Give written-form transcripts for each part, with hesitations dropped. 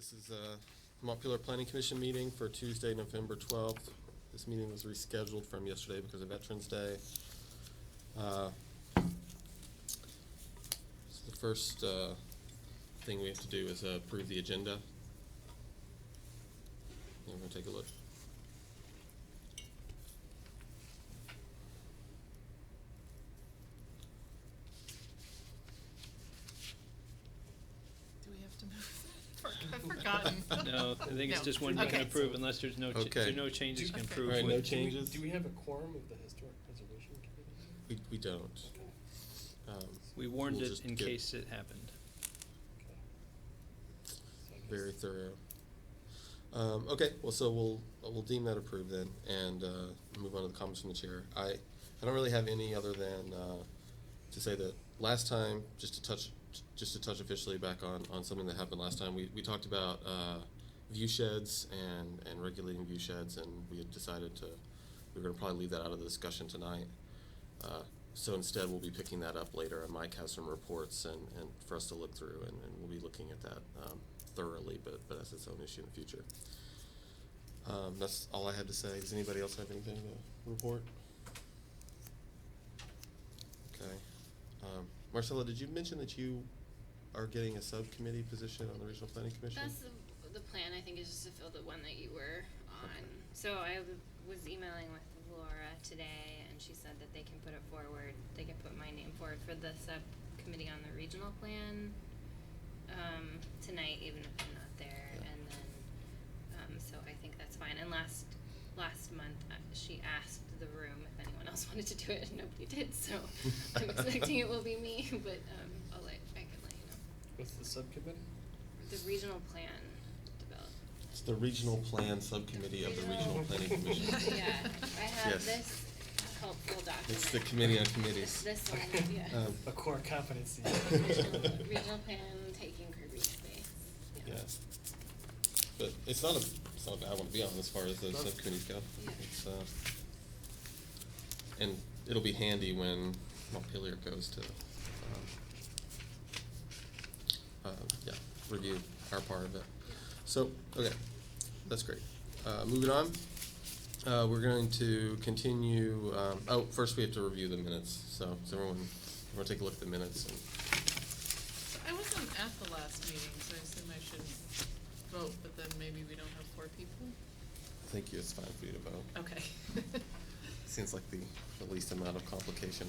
This is a Montpelier Planning Commission meeting for Tuesday, November 12th. This meeting was rescheduled from yesterday because of Veterans Day. So the first thing we have to do is approve the agenda. And we're going to take a look. I've forgotten. No, I think it's just one you can approve unless there's no no changes can approve. All right, no changes. Do we have a quorum of the Historic Preservation Committee? We don't. Okay. We warned We'll it just in get case it happened. Okay. So I guess- very thorough. Okay, well, so we'll deem that approved then, and move on to the comments from the chair. I don't really have any other than to say that last time, just to touch officially back on something that happened last time, we talked about view sheds and regulating view sheds, and we had decided we were going to probably leave that out of the discussion tonight. So instead, we'll be picking that up later, and Mike has some reports and for us to look through, and we'll be looking at that thoroughly, but as its own issue in the future. That's all I had to say. Does anybody else have anything to report? Okay. Marcella, did you mention that you are getting a subcommittee position on the Regional Planning Commission? That's the plan, I think, is just to fill the one that you were on. Okay. So I was emailing with Laura today, and she said that they can put it forward, they can put my name forward for the subcommittee on the regional plan tonight, even if I'm not there. Yeah. And then, so I think that's fine. And last month, she asked the room if anyone else wanted to do it, and nobody did, so I'm expecting it will be me, but I can let you know. What's the subcommittee? The regional plan development. It's the Regional Plan Subcommittee of the Regional Planning Commission. Yeah, I have Yes. this helpful document. It's the Committee on Committees. This one, yeah. A core competency. Regional plan taking Kirby space. Yeah. But it's not a bad one to be on as far as those subcommittees go. Yeah. It's and it'll be handy when Montpelier goes to review our part of it. So okay, that's great. Moving on, we're going to continue. First we have to review the minutes. So everyone take a look at the minutes. And I wasn't at the last meeting, so I assume I should vote, but then maybe we don't have 4 people? I think it's fine for you to vote. Okay. Seems like the least amount of complication.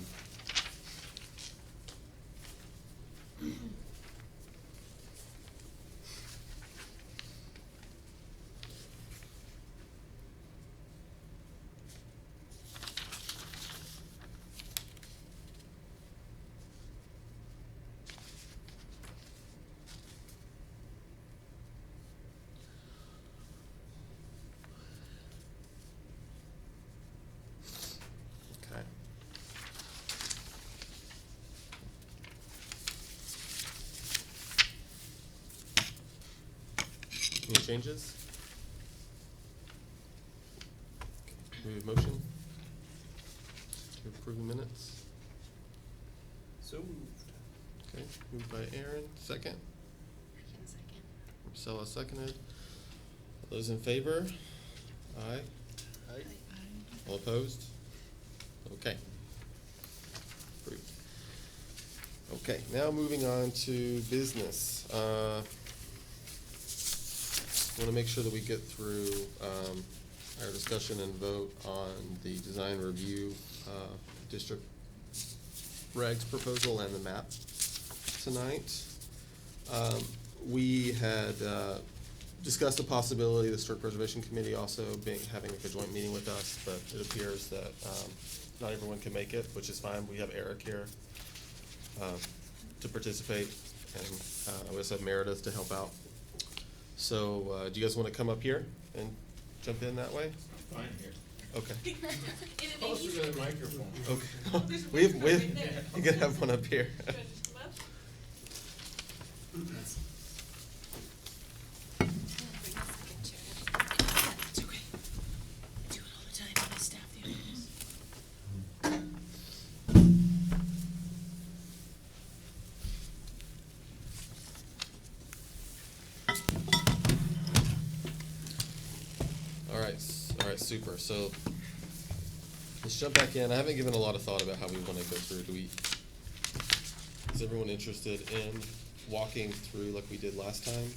Okay. Any changes? Okay. We have a motion to approve the minutes. So moved. Okay, moved by Aaron, second. I can second. Marcella seconded. All those in favor? Aye. Aye. All opposed? Okay. Approved. Okay, now moving on to business. Want to make sure that we get through our discussion and vote on the design review district regs proposal and the map tonight. We had discussed the possibility of the Historic Preservation Committee also having a joint meeting with us, but it appears that not everyone can make it, which is fine. We have Eric here to participate, and we also have Meredith to help out. So do you guys want to come up here and jump in that way? Fine here. Okay. Closer to the microphone. Okay. You can have one up here. It's okay. I do it all the time when I staff the office. right, super. So let's jump back in. I haven't given a lot of thought about how we want to go through. Is everyone interested in walking through like we did last time?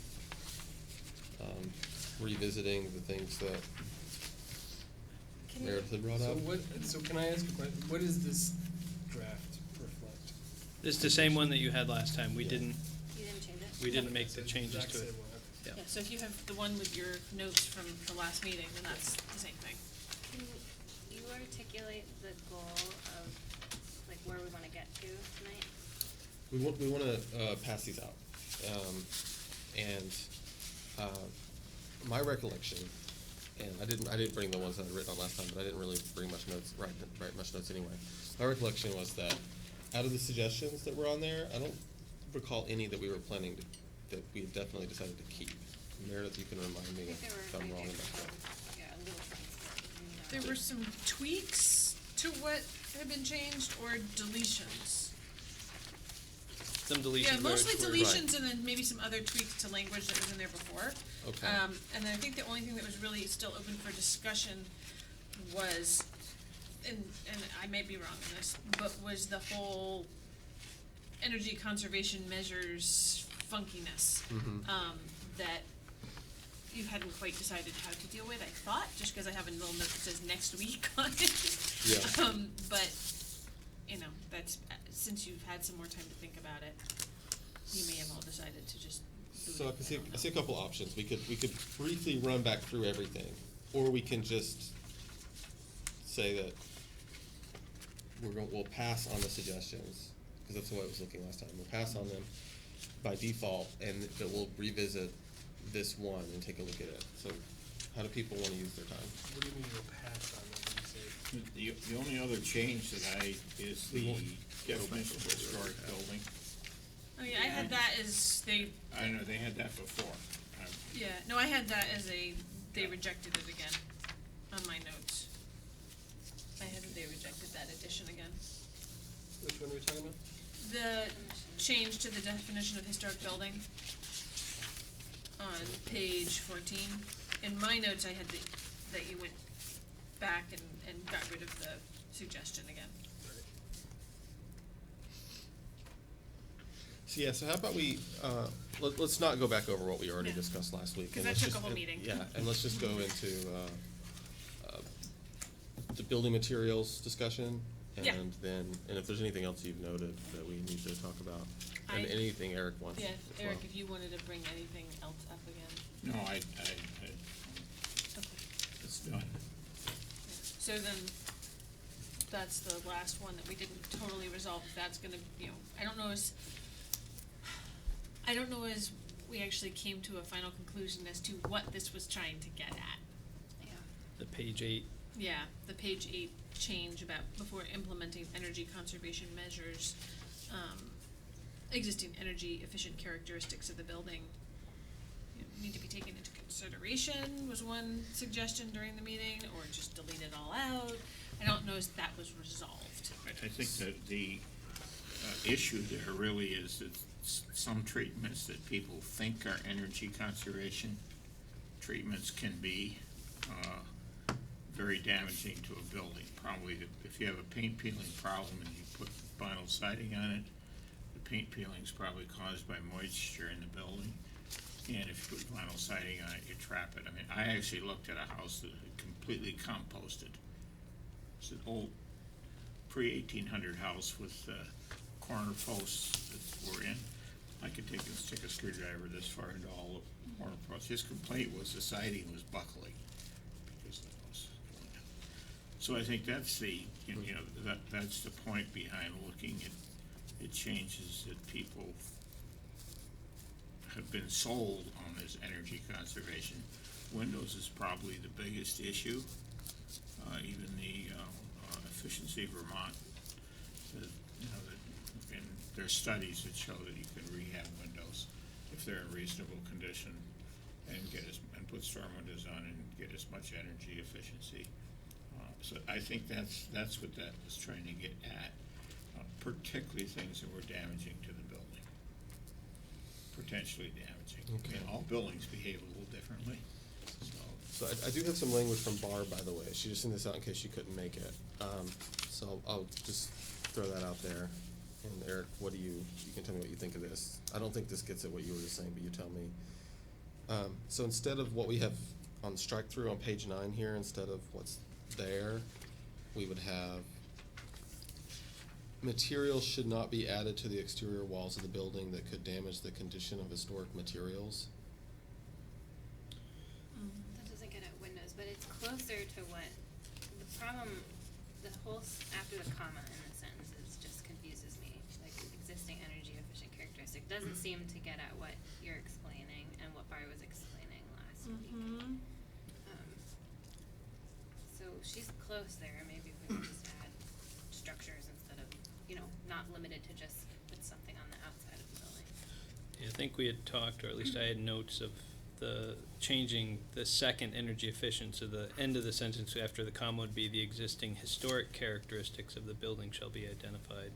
Revisiting the things that Meredith had brought up? So can I ask a question? What does this draft reflect? It's the same one that you had last time. We Yeah. didn't, You didn't change it? we didn't make So the it's changes exact to it. same one, okay. Yeah. Yeah, so if you have the one with your notes from the last meeting, then that's the same thing. Can you articulate the goal of, like, where we wanna get to tonight? We want to pass these out. And my recollection, and I didn't bring the ones that I'd written on last time, but I didn't really bring much notes, write much notes anyway. My recollection was that out of the suggestions that were on there, I don't recall any that we were planning to, that we had definitely decided to keep. Meredith, you can remind me I think there if were I'm wrong maybe about that. yeah, little things that There were some tweaks to what had been changed or deletions. Some deletions. Yeah, where mostly it's where- deletions and then maybe some other tweaks to language that was in there before. Okay. And then I think the only thing that was really still open for discussion was, and I may be wrong on this, but was the whole energy conservation measures funkiness. That you hadn't quite decided how to deal with, I thought, just because I have a little note that says next week on it. Yeah. But, you know, that's, since you've had some more time to think about it, you may have all decided to just do it. So I don't see a know. couple options. We could briefly run back through everything, or we can just say that we'll pass on the suggestions, because that's the way it was looking last time. We'll pass on them by default, and that we'll revisit this one and take a look at it. So how do people want to use their time? What do you mean you'll pass on that? You say, The only other change that is the definition of historic building. Oh, yeah, I had that as I know, they had that before. yeah, no, I had that as they rejected it again on my notes. They rejected that addition again. which one are we talking about? The change to the definition of historic building on page 14. In my notes, I had that you went back and got rid of the suggestion again. So yeah, so how about we, let's not go back over what we already Yeah. discussed last week. 'Cause and that let's took a just- whole meeting. Yeah, and let's just go into, the building materials discussion. Yeah. And then, and if there's anything else you've noted that we need to talk about, and I- anything Eric wants Yeah, as Eric, well. if you wanted to bring anything else up again. No, Okay. it's done. So then, that's the last one that we didn't totally resolve, if that's gonna, you know, I don't know as we actually came to a final conclusion as to what this was trying to get at. Yeah. The page 8. Yeah, the page 8 change about before implementing energy conservation measures, existing energy efficient characteristics of the building, you know, need to be taken into consideration was one suggestion during the meeting, or just delete it all out. I don't know if that was resolved. I think that the issue there really is that some treatments that people think are energy conservation treatments can be very damaging to a building. Probably if you have a paint peeling problem and you put vinyl siding on it, the paint peeling is probably caused by moisture in the building. And if you put vinyl siding on it, you trap it. I mean, I actually looked at a house that had completely composted. It's an old pre-1800 house with corner posts that were in. I could stick a screwdriver this far into all the corner posts. His complaint was the siding was buckling because the house was going down. So I think that's that's the point behind looking at changes that people have been sold on as energy conservation. Windows is probably the biggest issue. Even the efficiency Vermont, and there's studies that show that you can rehab windows if they're in reasonable condition and put storm windows on and get as much energy efficiency. So I think that's what that was trying to get at, particularly things that were damaging to the building, potentially damaging. Okay. I mean, all buildings behave a little differently, so So I do have some language from Barb, by the way. She just sent this out in case she couldn't make it. So I'll just throw that out there. And Eric, you can tell me what you think of this. I don't think this gets at what you were just saying, but you tell me. So instead of what we have on strike through on page 9 here, instead of what's there, we would have materials should not be added to the exterior walls of the building that could damage the condition of historic materials. That doesn't get at windows, but it's closer to what, the problem, after the comma in the sentences just confuses me. Like, existing energy efficient characteristic doesn't seem to get at what you're explaining and what Barry was explaining last week. So she's close there, maybe we would just add structures instead of, not limited to just put something on the outside of the building. Yeah, I think we had talked, or at least I had notes of the changing the second energy efficient, so the end of the sentence after the comma would be the existing historic characteristics of the building shall be identified.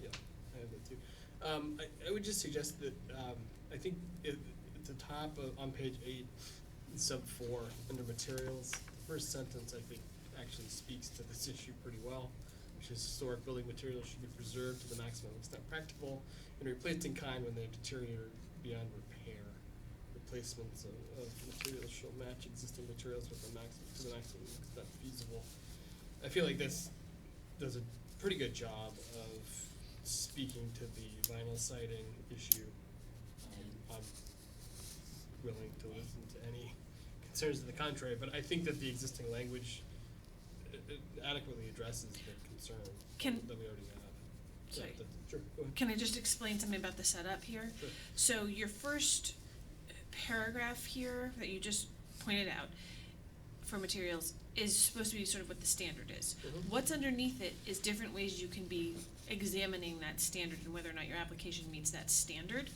Yeah, I have that too. I would just suggest that, I think at the top on page 8, in sub 4, under materials, the first sentence I think actually speaks to this issue pretty well, which is historic building materials should be preserved to the maximum extent practical and replaced in kind when they deteriorate beyond repair. Replacements of materials shall match existing materials to the maximum extent feasible. I feel like this does a pretty good job of speaking to the vinyl siding issue. I'm willing to listen to any concerns to the contrary, but I think that the existing language adequately addresses the concern that we already have. Sorry. Sure, go ahead. Can I just explain something about the setup here? Sure. So your first paragraph here that you just pointed out for materials is supposed to be sort of what the standard is. Mhm. What's underneath it is different ways you can be examining that standard and whether or not your application meets that standard.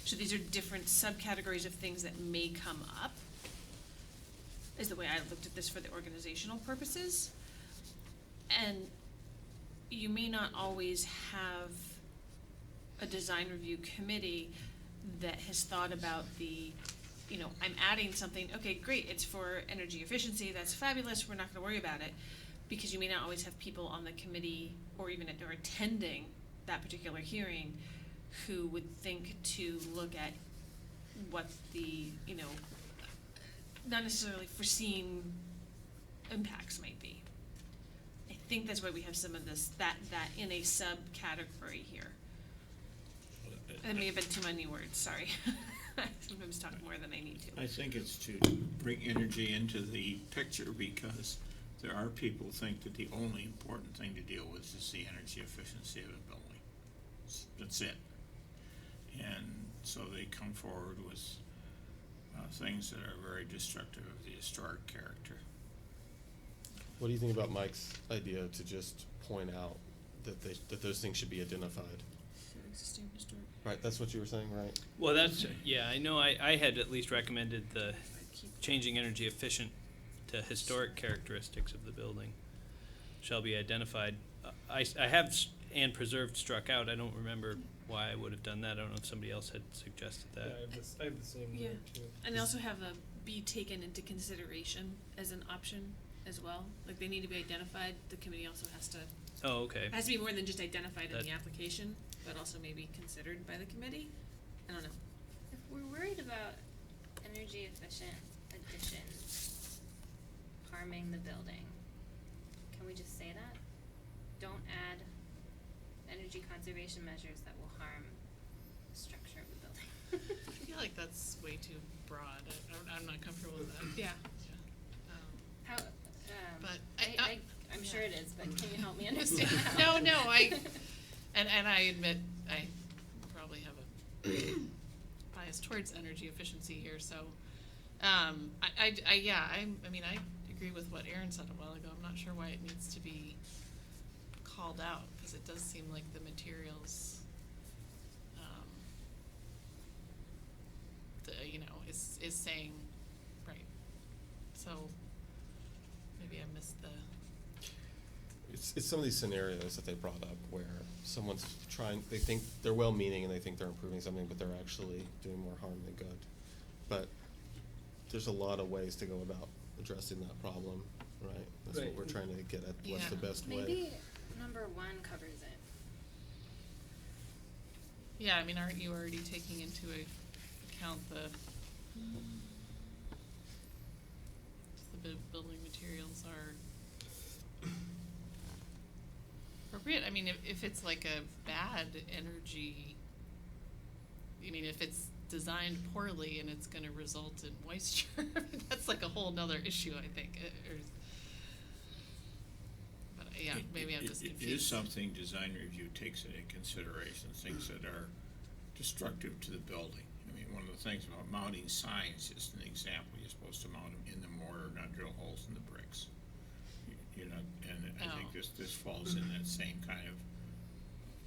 So these are different subcategories of things that may come up, is the way I looked at this for the organizational purposes. And you may not always have a design review committee that has thought about I'm adding something, okay, great, it's for energy efficiency, that's fabulous, we're not gonna worry about it, because you may not always have people on the committee or even or attending that particular hearing who would think to look at what the, not necessarily foreseen impacts might be. I think that's why we have some of this, that in a subcategory here. That may have been too many words, sorry. I sometimes talk more than I need to. I think it's to bring energy into the picture because there are people who think that the only important thing to deal with is the energy efficiency of a building. That's it. And so they come forward with things that are very destructive of the historic character. What do you think about Mike's idea to just point out that those things should be identified? Existing historic. Right, that's what you were saying, right? Well, that's, yeah, I know I had at least recommended the changing energy efficient to historic characteristics of the building shall be identified. I have and preserved struck out. I don't remember why I would have done that. I don't know if somebody else had suggested Yeah, that. I have the same Yeah. word too. And they also have a be taken into consideration as an option as well. Like they need to be identified. The committee also has to Oh, okay. has to be more than just identified in That- the application, but also maybe considered by the committee. I don't know. If we're worried about energy efficient additions harming the building, can we just say that? Don't add energy conservation measures that will harm the structure of the building. I feel like that's way too broad. I'm not comfortable with that. Yeah. How, But I'm yeah. sure it is, but can you help me understand how? No, and I admit I probably have a bias towards energy efficiency here, so I mean I agree with what Aaron said a while ago. I'm not sure why it needs to be called out, because it does seem like the materials is saying right. So maybe I missed the It's some of these scenarios that they brought up where someone's they think they're well-meaning and they think they're improving something, but they're actually doing more harm than good. But there's a lot of ways to go about addressing that problem, right? That's what Right. we're trying to get at, what's the Yeah. best way. Maybe number one covers it. Yeah, I mean, aren't you already taking into account the building materials are appropriate? I mean, if it's like a bad energy, I mean, if it's designed poorly and it's gonna result in moisture, that's like a whole nother issue, I think, but yeah, maybe I'm just confused. It is something design review takes into consideration, things that are destructive to the building. I mean, one of the things about mounting signs, just an example, you're supposed to mount them in the mortar, not drill holes in the bricks. You know, and I think Oh. this falls in that same kind of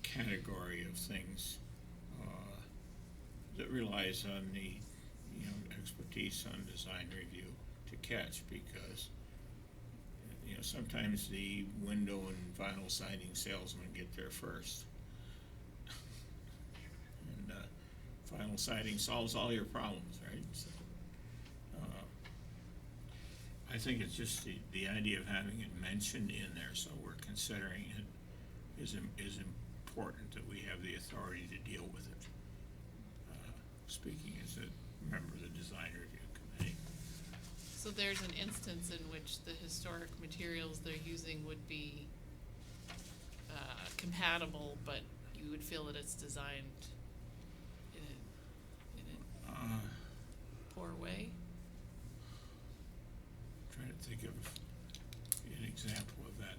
category of things that relies on the, expertise on design review to catch, because sometimes the window and vinyl siding salesman get there first. And vinyl siding solves all your problems, right? So, I think it's just the idea of having it mentioned in there, so we're considering it, is important, that we have the authority to deal with it. Speaking as a member of the design review committee. So there's an instance in which the historic materials they're using would be compatible, but you would feel that it's designed in a poor way? Trying to think of an example of that.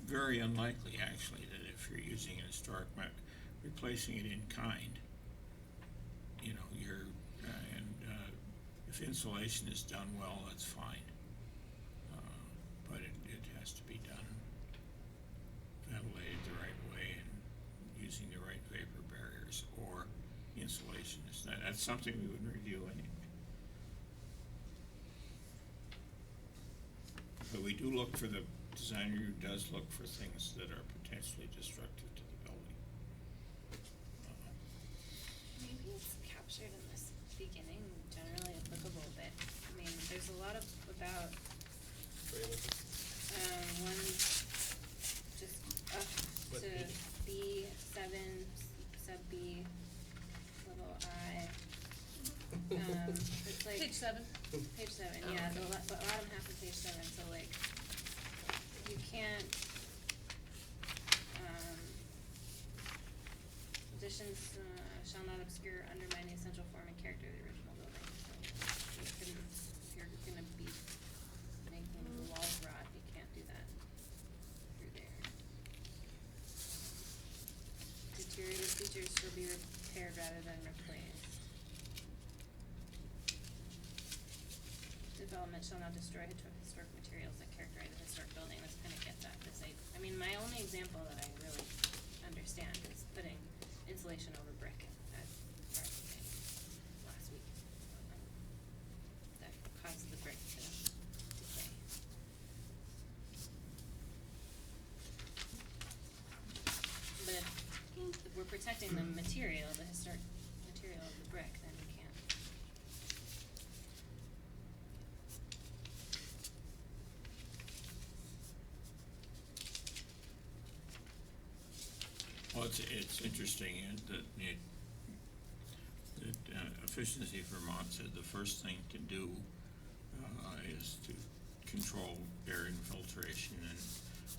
Very unlikely, actually, that if you're using an historic replacing it in kind, if insulation is done well, that's fine. But it has to be done ventilated the right way and using the right vapor barriers or insulation. That's something we would review anyway. But we do look for, the design review does look for things that are potentially destructive to the building. Maybe it's captured in this beginning, generally applicable, but, I mean, there's a lot about, one, just up What to page? B7, sub B, little I. It's like. Page 7. Page 7, Oh, yeah, okay. the bottom half of page 7, so like, you can't, additions, shall not obscure, undermine the essential form and character of the original building, so you couldn't, if you're gonna be making the walls rot, you can't do that through there. Deteriorated features shall be repaired rather than replaced. Development shall not destroy historic materials that characterize a historic building. This kind of gets at this. I mean, my only example that I really understand is putting insulation over brick at our meeting last week. That caused the brick to decay. But if we're protecting the material, the historic material of the brick, then we can't. Well, it's interesting that Efficiency Vermont said the first thing to do is to control air infiltration, and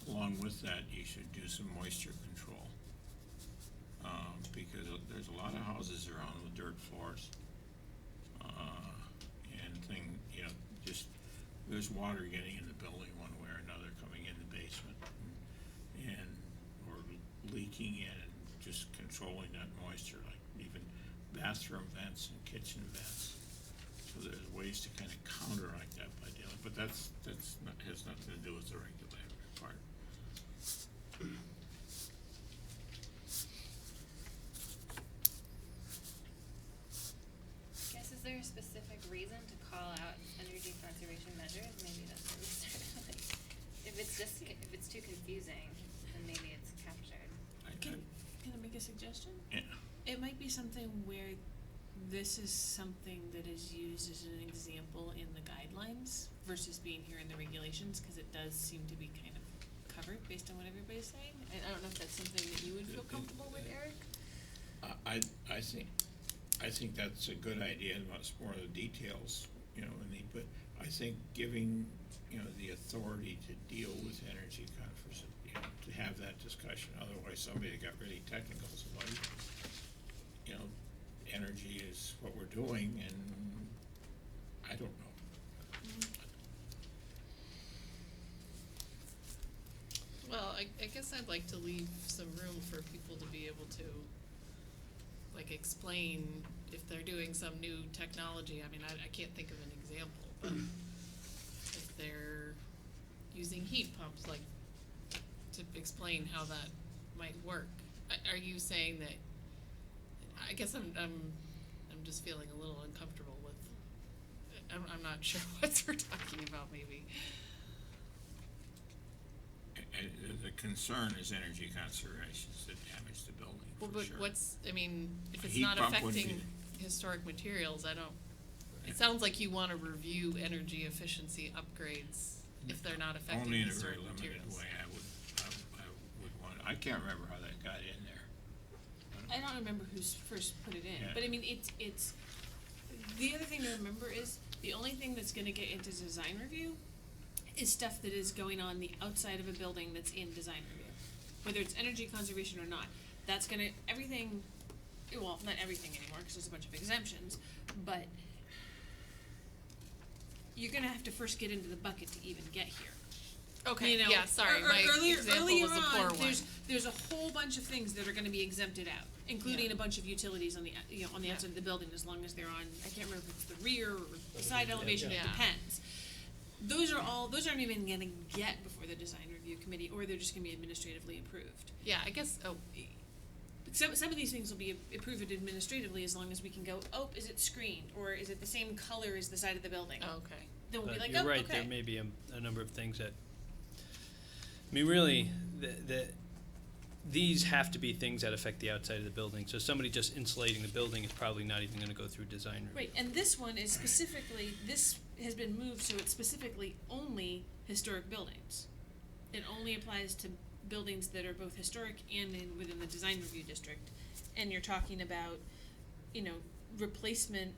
along with that, you should do some moisture control. Because there's a lot of houses around with dirt floors. And just there's water getting in the building one way or another, coming in the basement or leaking in, and just controlling that moisture, like even bathroom vents and kitchen vents. So there's ways to kind of counteract that by dealing, but that's not, has nothing to do with the regulatory part. Guess, is there a specific reason to call out energy conservation measures? Maybe that's what we started with. If it's too confusing, then maybe it's captured. Can I make a suggestion? Yeah. It might be something where this is something that is used as an example in the guidelines versus being here in the regulations, cause it does seem to be kind of covered based on what everybody's saying. I don't know if that's something that you would feel comfortable with, Eric? I think that's a good idea, and much more of the details, you know, but I think giving, you know, the authority to deal with energy conflict, you know, to have that discussion, otherwise somebody got really technical, so like, you know, energy is what we're doing, and I don't know. Well, I guess I'd like to leave some room for people to be able to, like, explain if they're doing some new technology. I mean, I can't think of an example, but if they're using heat pumps, like, to explain how that might work. Are you saying that, I guess I'm just feeling a little uncomfortable with, I'm not sure what we're talking about, maybe. The concern is energy conservation, that damage the building, Well, for but sure. what's, I mean, if A it's heat not pump wouldn't affecting historic materials, I don't, it sounds like you wanna review energy efficiency upgrades if they're not affecting Only in a historic very materials. limited way, I would want, I can't remember how that got in there. I don't remember who's first put it in, Yeah. but I mean, it's, the other thing to remember is, the only thing that's gonna get into design review is stuff that is going on the outside of a building that's in design review. Whether it's energy conservation or not, that's gonna, everything, well, not everything anymore, cause there's a bunch of exemptions, but you're gonna have to first get into the bucket to even get here. Okay, You know, yeah, sorry, or my earlier example was a poor one. there's a whole bunch of things that are gonna be exempted out, including Yeah. a bunch of utilities on the, on the Yeah. outside of the building, as long as they're on, I can't remember if it's the rear or the side elevation, it Yeah. depends. Those aren't even gonna get before the design review committee, or they're just gonna be administratively approved. Yeah, I guess, Some of these things will be approved administratively as long as we can go, oh, is it screened, or is it the same color as the side of the building? okay. Then we'll be like, You're oh, right, okay. there may be a number of things that, I mean, really, these have to be things that affect the outside of the building, so somebody just insulating the building is probably not even gonna go through design review. Right, and this one is specifically, this has been moved, so it's specifically only historic buildings. It only applies to buildings that are both historic and within the design review district. And you're talking about, you know, replacement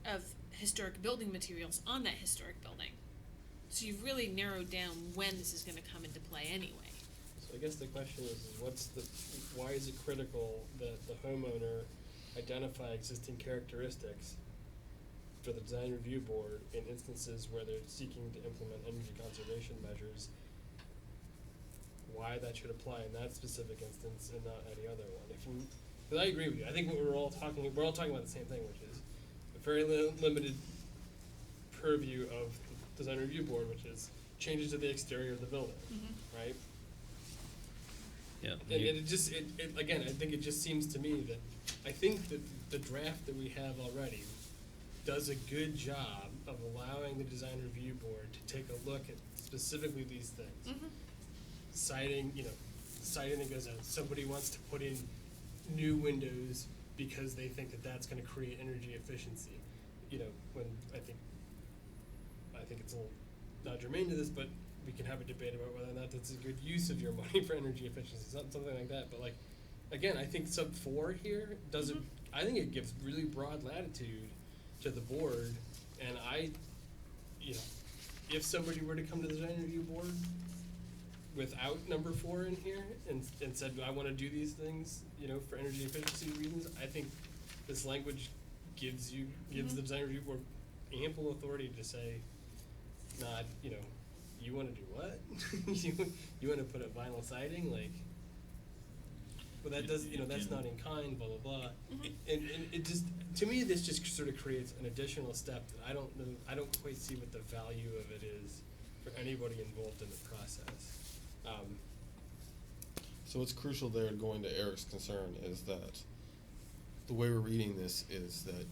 of historic building materials on that historic building. So you've really narrowed down when this is gonna come into play anyway. So I guess the question is why is it critical that the homeowner identify existing characteristics for the design review board in instances where they're seeking to implement energy conservation measures? Why that should apply in that specific instance and not any other one? Because I agree with you. I think we're all talking about the same thing, which is a very limited purview of the design review board, which is changes to the exterior of the building, right? Yeah. And again, I think it just seems to me that, I think that the draft that we have already does a good job of allowing the design review board to take a look at specifically these things. Citing that goes out, somebody wants to put in new windows because they think that that's gonna create energy efficiency. You know, when I think it's a little not germane to this, but we can have a debate about whether or not that's a good use of your money for energy efficiency, something like that. But like, again, I think sub 4 here doesn't, I think it gives really broad latitude to the board, and if somebody were to come to the design review board without number 4 in here and said, I wanna do these things, you know, for energy efficiency reasons, I think this language gives the design review board ample authority to say, not, you know, you wanna do what? You wanna put up vinyl siding, like, well, that does, you know, that's not in kind, blah, blah, blah. And it just, to me, this just sort of creates an additional step that I don't quite see what the value of it is for anybody involved in the process. So what's crucial there, going to Eric's concern, is that the way we're reading this is that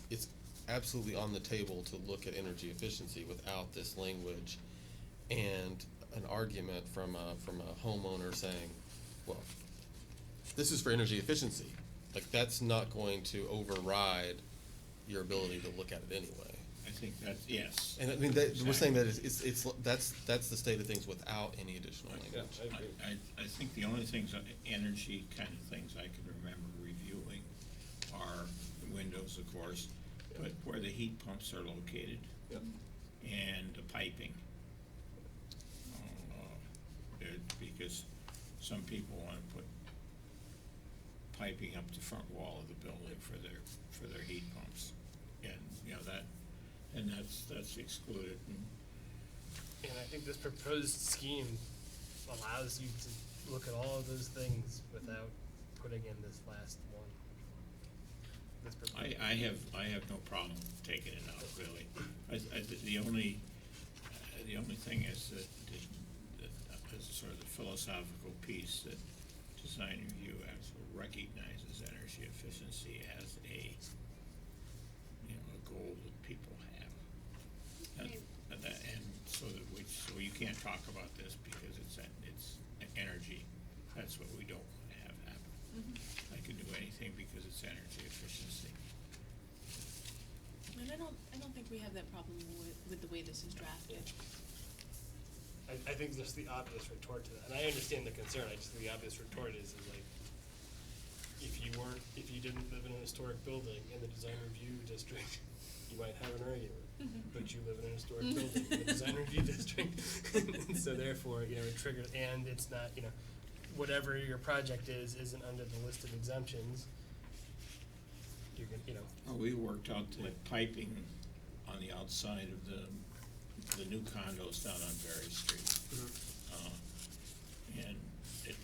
it's absolutely on the table to look at energy efficiency without this language and an argument from a homeowner saying, well, this is for energy efficiency, Like, that's not going to override your ability to look at it anyway. I think that's, yes. And I mean, we're saying that Exactly. that's the state of things without any additional Yeah, language. I agree. I think the only things, energy kind of things I can remember reviewing are the windows, of course, but where the heat pumps are located Yep. and the piping. Because some people wanna put piping up the front wall of the building for their heat pumps. And, you know, that's excluded. And I think this proposed scheme allows you to look at all of those things without putting in this last one. This proposed- I have no problem taking it out, really. The only thing is that as sort of the philosophical piece, that design review actually recognizes energy efficiency as a, you know, a goal that people have. And so you can't talk about this because it's energy. That's what we don't want to have happen. I can do anything because it's energy efficiency. And I don't think we have that problem with the way this is drafted. I think just the obvious retort to that, and I understand the concern, I just think the obvious retort is like, if you didn't live in a historic building in the design review district, you might have an argument, but you live in a historic building in the design review district, and so therefore, you know, it triggers, and it's not, you know, whatever your project isn't under the list of exemptions, you're gonna, you know. Well, we worked out the piping on the outside of the new condos down on Berry Street. And it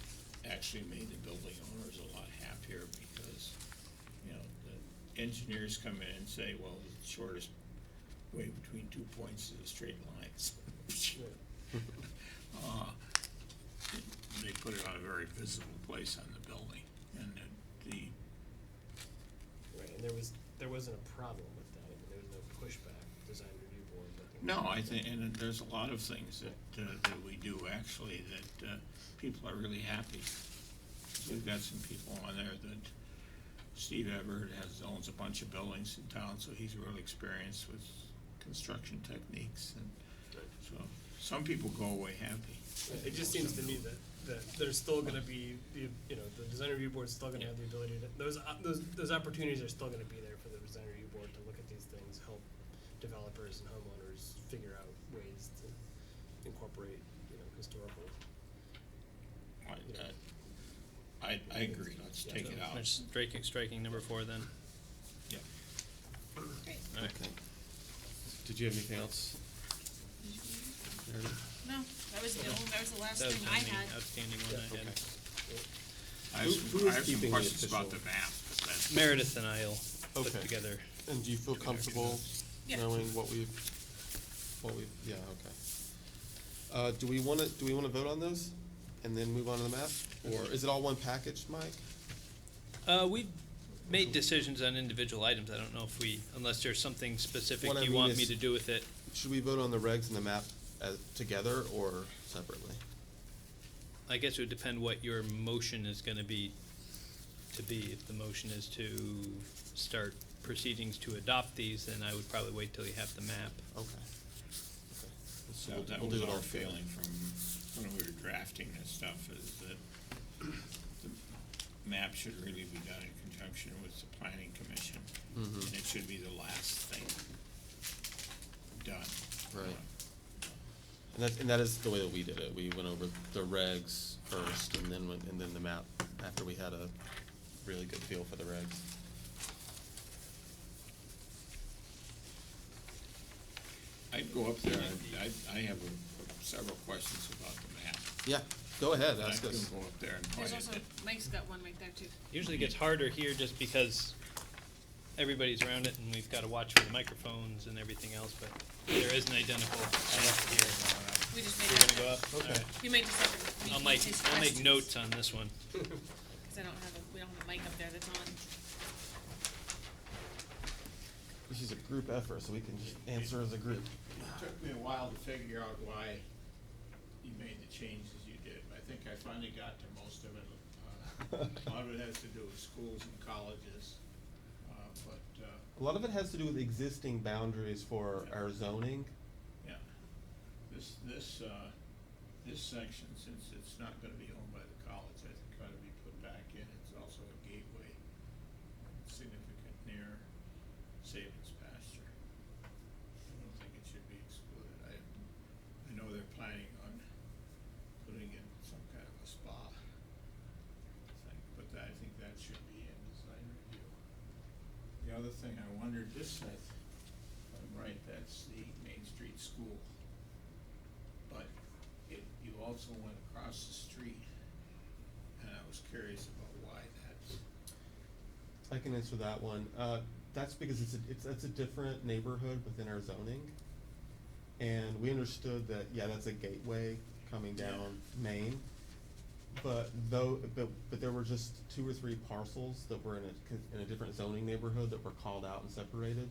actually made the building owners a lot happier because, you know, the engineers come in and say, well, the shortest way between 2 points is a straight line. They put it on a very visible place on the building, and the Right, and there wasn't a problem with that, I mean, there was no pushback, design review board, nothing. No, I think, and there's a lot of things that we do actually that people are really happy. We've got some people on there that Steve Everett owns a bunch of buildings in town, so he's real experienced with construction techniques, and so some people go away happy. It just seems to me that there's still gonna be the design review board's still gonna have the ability to, those opportunities are still gonna be there for the design review board to look at these things, help developers and homeowners figure out ways to incorporate, you know, historical. I agree, let's take it out. Just striking number 4 then. Yeah. Great. Alright. Okay. Did you have anything else? Meredith? No, that was the last That was thing the I only had. outstanding one I had. I have Who some, is keeping the questions official- about the map, but that's. Meredith and I'll put Okay. together. And do you feel comfortable Yeah. knowing what we've, yeah, okay. Do we wanna vote on those and then move on to the map? Or is it all one package, Mike? We've made decisions on individual items. I don't know if unless there's something specific What I you mean want me is- to do with it. Should we vote on the regs and the map together or separately? I guess it would depend what your motion is gonna be. If the motion is to start proceedings to adopt these, then I would probably wait till you have the map. Okay. So we'll- that we'll was do it our all together. feeling from when we were drafting this stuff, is that the map should really be done in conjunction with the planning commission. Mhm. And it should be the last thing done. Right. And that is the way that we did it. We went over the regs first and then the map after we had a really good feel for the regs. I'd go up there, I have several questions about the map. Yeah, go ahead, I ask could us. go up there and point There's at also, it. Mike's got one right there too. Usually gets harder here just because everybody's around it and we've gotta watch for the microphones and everything else, but there is an identical map here. We just made You're that. gonna go up? Okay. Alright. You made the second. we I'll keep make his notes questions, on this one. Cause we don't have a mic up there that's on. This is a group effort, so we can just answer as a group. It took me a while to figure out why you made the changes you did, but I think I finally got to most of it. A lot of it has to do with schools and colleges, but, A lot of it has to do with existing boundaries for our zoning. yeah. This section, since it's not gonna be owned by the college, I think ought to be put back in. It's also a gateway, significant near savings pasture. I don't think it should be excluded. I know they're planning on putting in some kind of a spa thing, but I think that should be in design review. The other thing I wondered, this says, if I'm right, that's the Main Street School. But you also went across the street, and I was curious about why that's. I can answer that one. That's because that's a different neighborhood within our zoning. And we understood that, yeah, that's a gateway coming down Main. But there were just 2 or 3 parcels that were in a different zoning neighborhood that were called out and separated.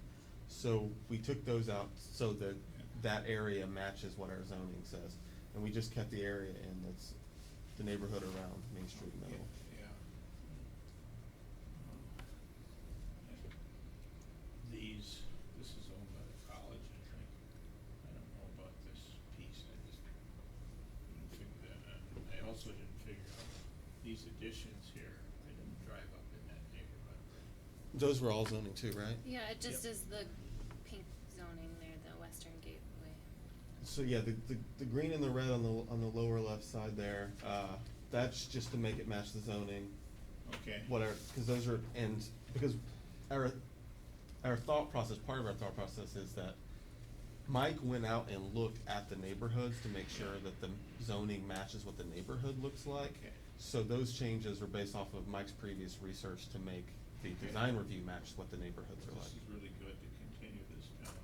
So we took those out so that that area matches what our zoning says. And we just kept the area in that's the neighborhood around Main Street Middle. Yeah. This is owned by the college, I think. I don't know about this piece, I just didn't figure that out. I also didn't figure out these additions here, I didn't drive up in that neighborhood. Those were all zoning too, right? Yeah, it just Yep. is the pink zoning there, the western gateway. So yeah, the green and the red on the lower left side there, that's just to make it match the zoning. Okay. Because those are, and because our thought process, part of our thought process is that Mike went out and looked at the neighborhoods to make sure that the zoning matches what the neighborhood looks like. Okay. So those changes are based off of Mike's previous research to make the Okay. design review match what the neighborhoods are This like. is really good to continue this down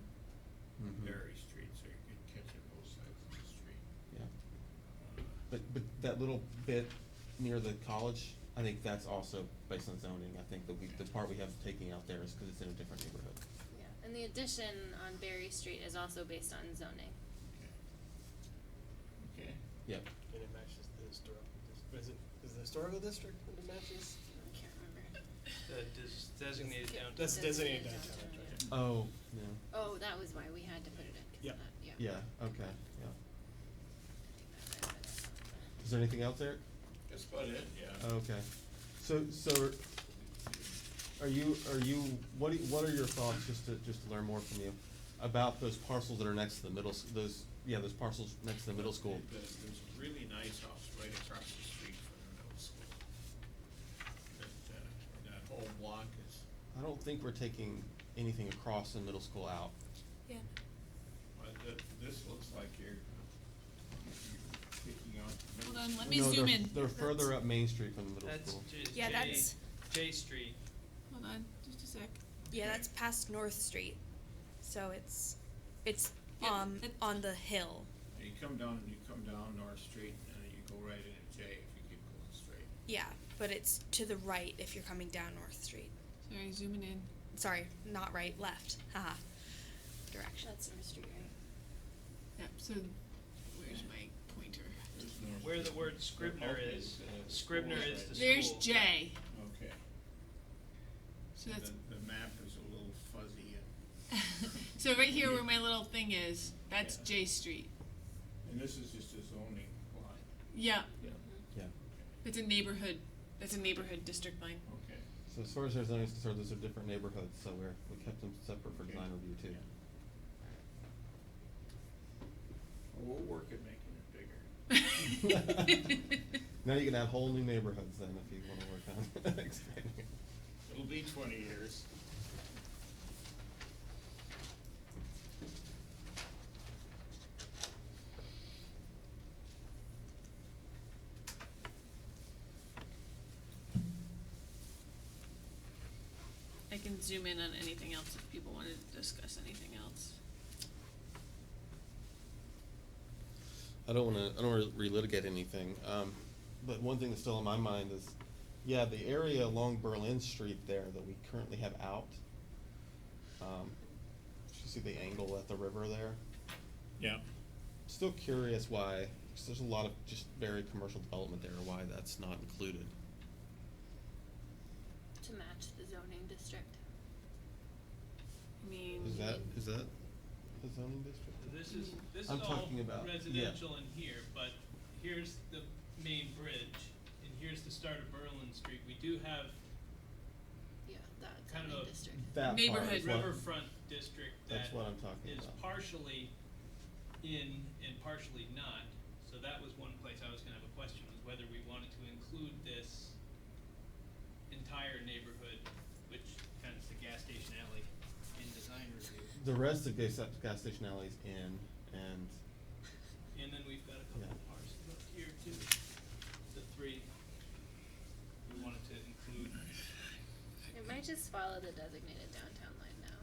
Mhm. Berry Street, so you can catch it both sides of the street. Yeah. Uh, But that little bit near the college, I think that's also based on zoning. I think the part we have taking out there is because it's in a different neighborhood. Yeah, and the addition on Berry Street is also based on zoning. Okay. Yep. And it matches the historical district. Is the historical district what it matches? I can't remember. The designated downtown. That's designated downtown, Designated that's right. Oh, yeah. Oh, that was why we had to put it in, 'cause Yep. of that, yeah. Yeah, okay, yeah. I think that read it. Is there anything else, Eric? That's about it, yeah. Okay. So are you, what are your thoughts, just to learn more from you, about those parcels that are next to the those parcels next to the middle school? There's a really nice house right across the street from the middle school. That whole block is, I don't think we're taking anything across the middle school out. Yeah. this looks like you're picking out the middle. Hold on, let school. me No, zoom they're- in. They're That's- further up Main Street from the middle That's school. Yeah, that's- J Street. Hold on, just a sec. Yeah, that's past North Street, so it's Yeah, it- on the hill. You come down North Street and then you go right into J if you keep going straight. Yeah, but it's to the right if you're coming down North Street. Sorry, zooming in. Sorry, not right, left. Haha. Direction. That's North Street, right? Yep, so where's my pointer? There's North Where the Street. word Scribner Okay, is. the Scribner school's is right the there. There's school. J. Okay. So that's The map is a little fuzzy so right here where my little thing is, that's Yeah. J Street. and this is just a zoning line. Yeah, Yeah. Yeah. it's a neighborhood. That's a neighborhood district line. Okay. So as far as our zoning is concerned, those are different neighborhoods, so we kept them separate for Okay. design review too. Well, we'll work at making it bigger. Now you can add whole new neighborhoods then if you wanna work on expanding it. It'll be 20 years. I can zoom in on anything else if people wanted to discuss anything else. I don't wanna relitigate anything, but one thing that's still on my mind is, yeah, the area along Berlin Street there that we currently have out. You see the angle at the river there? Yeah. Still curious why, 'cause there's a lot of just very commercial development there, why that's not included. To match the zoning district. I mean, Is that the zoning district? This is I'm all talking about- residential in here, but here's the main bridge, and here's the start of Berlin Street. We do have Yeah, that Kind of zoning a- district. That part Neighborhood is what- riverfront district That's that what I'm talking is about. partially in and partially not. So that was one place I was gonna have a question, was whether we wanted to include this entire neighborhood, which kind of is the gas station alley in design review. The rest of gas station alleys in, and And then we've got a couple Yeah. parcels up here too, the three we wanted to include. It might just follow the designated downtown line now.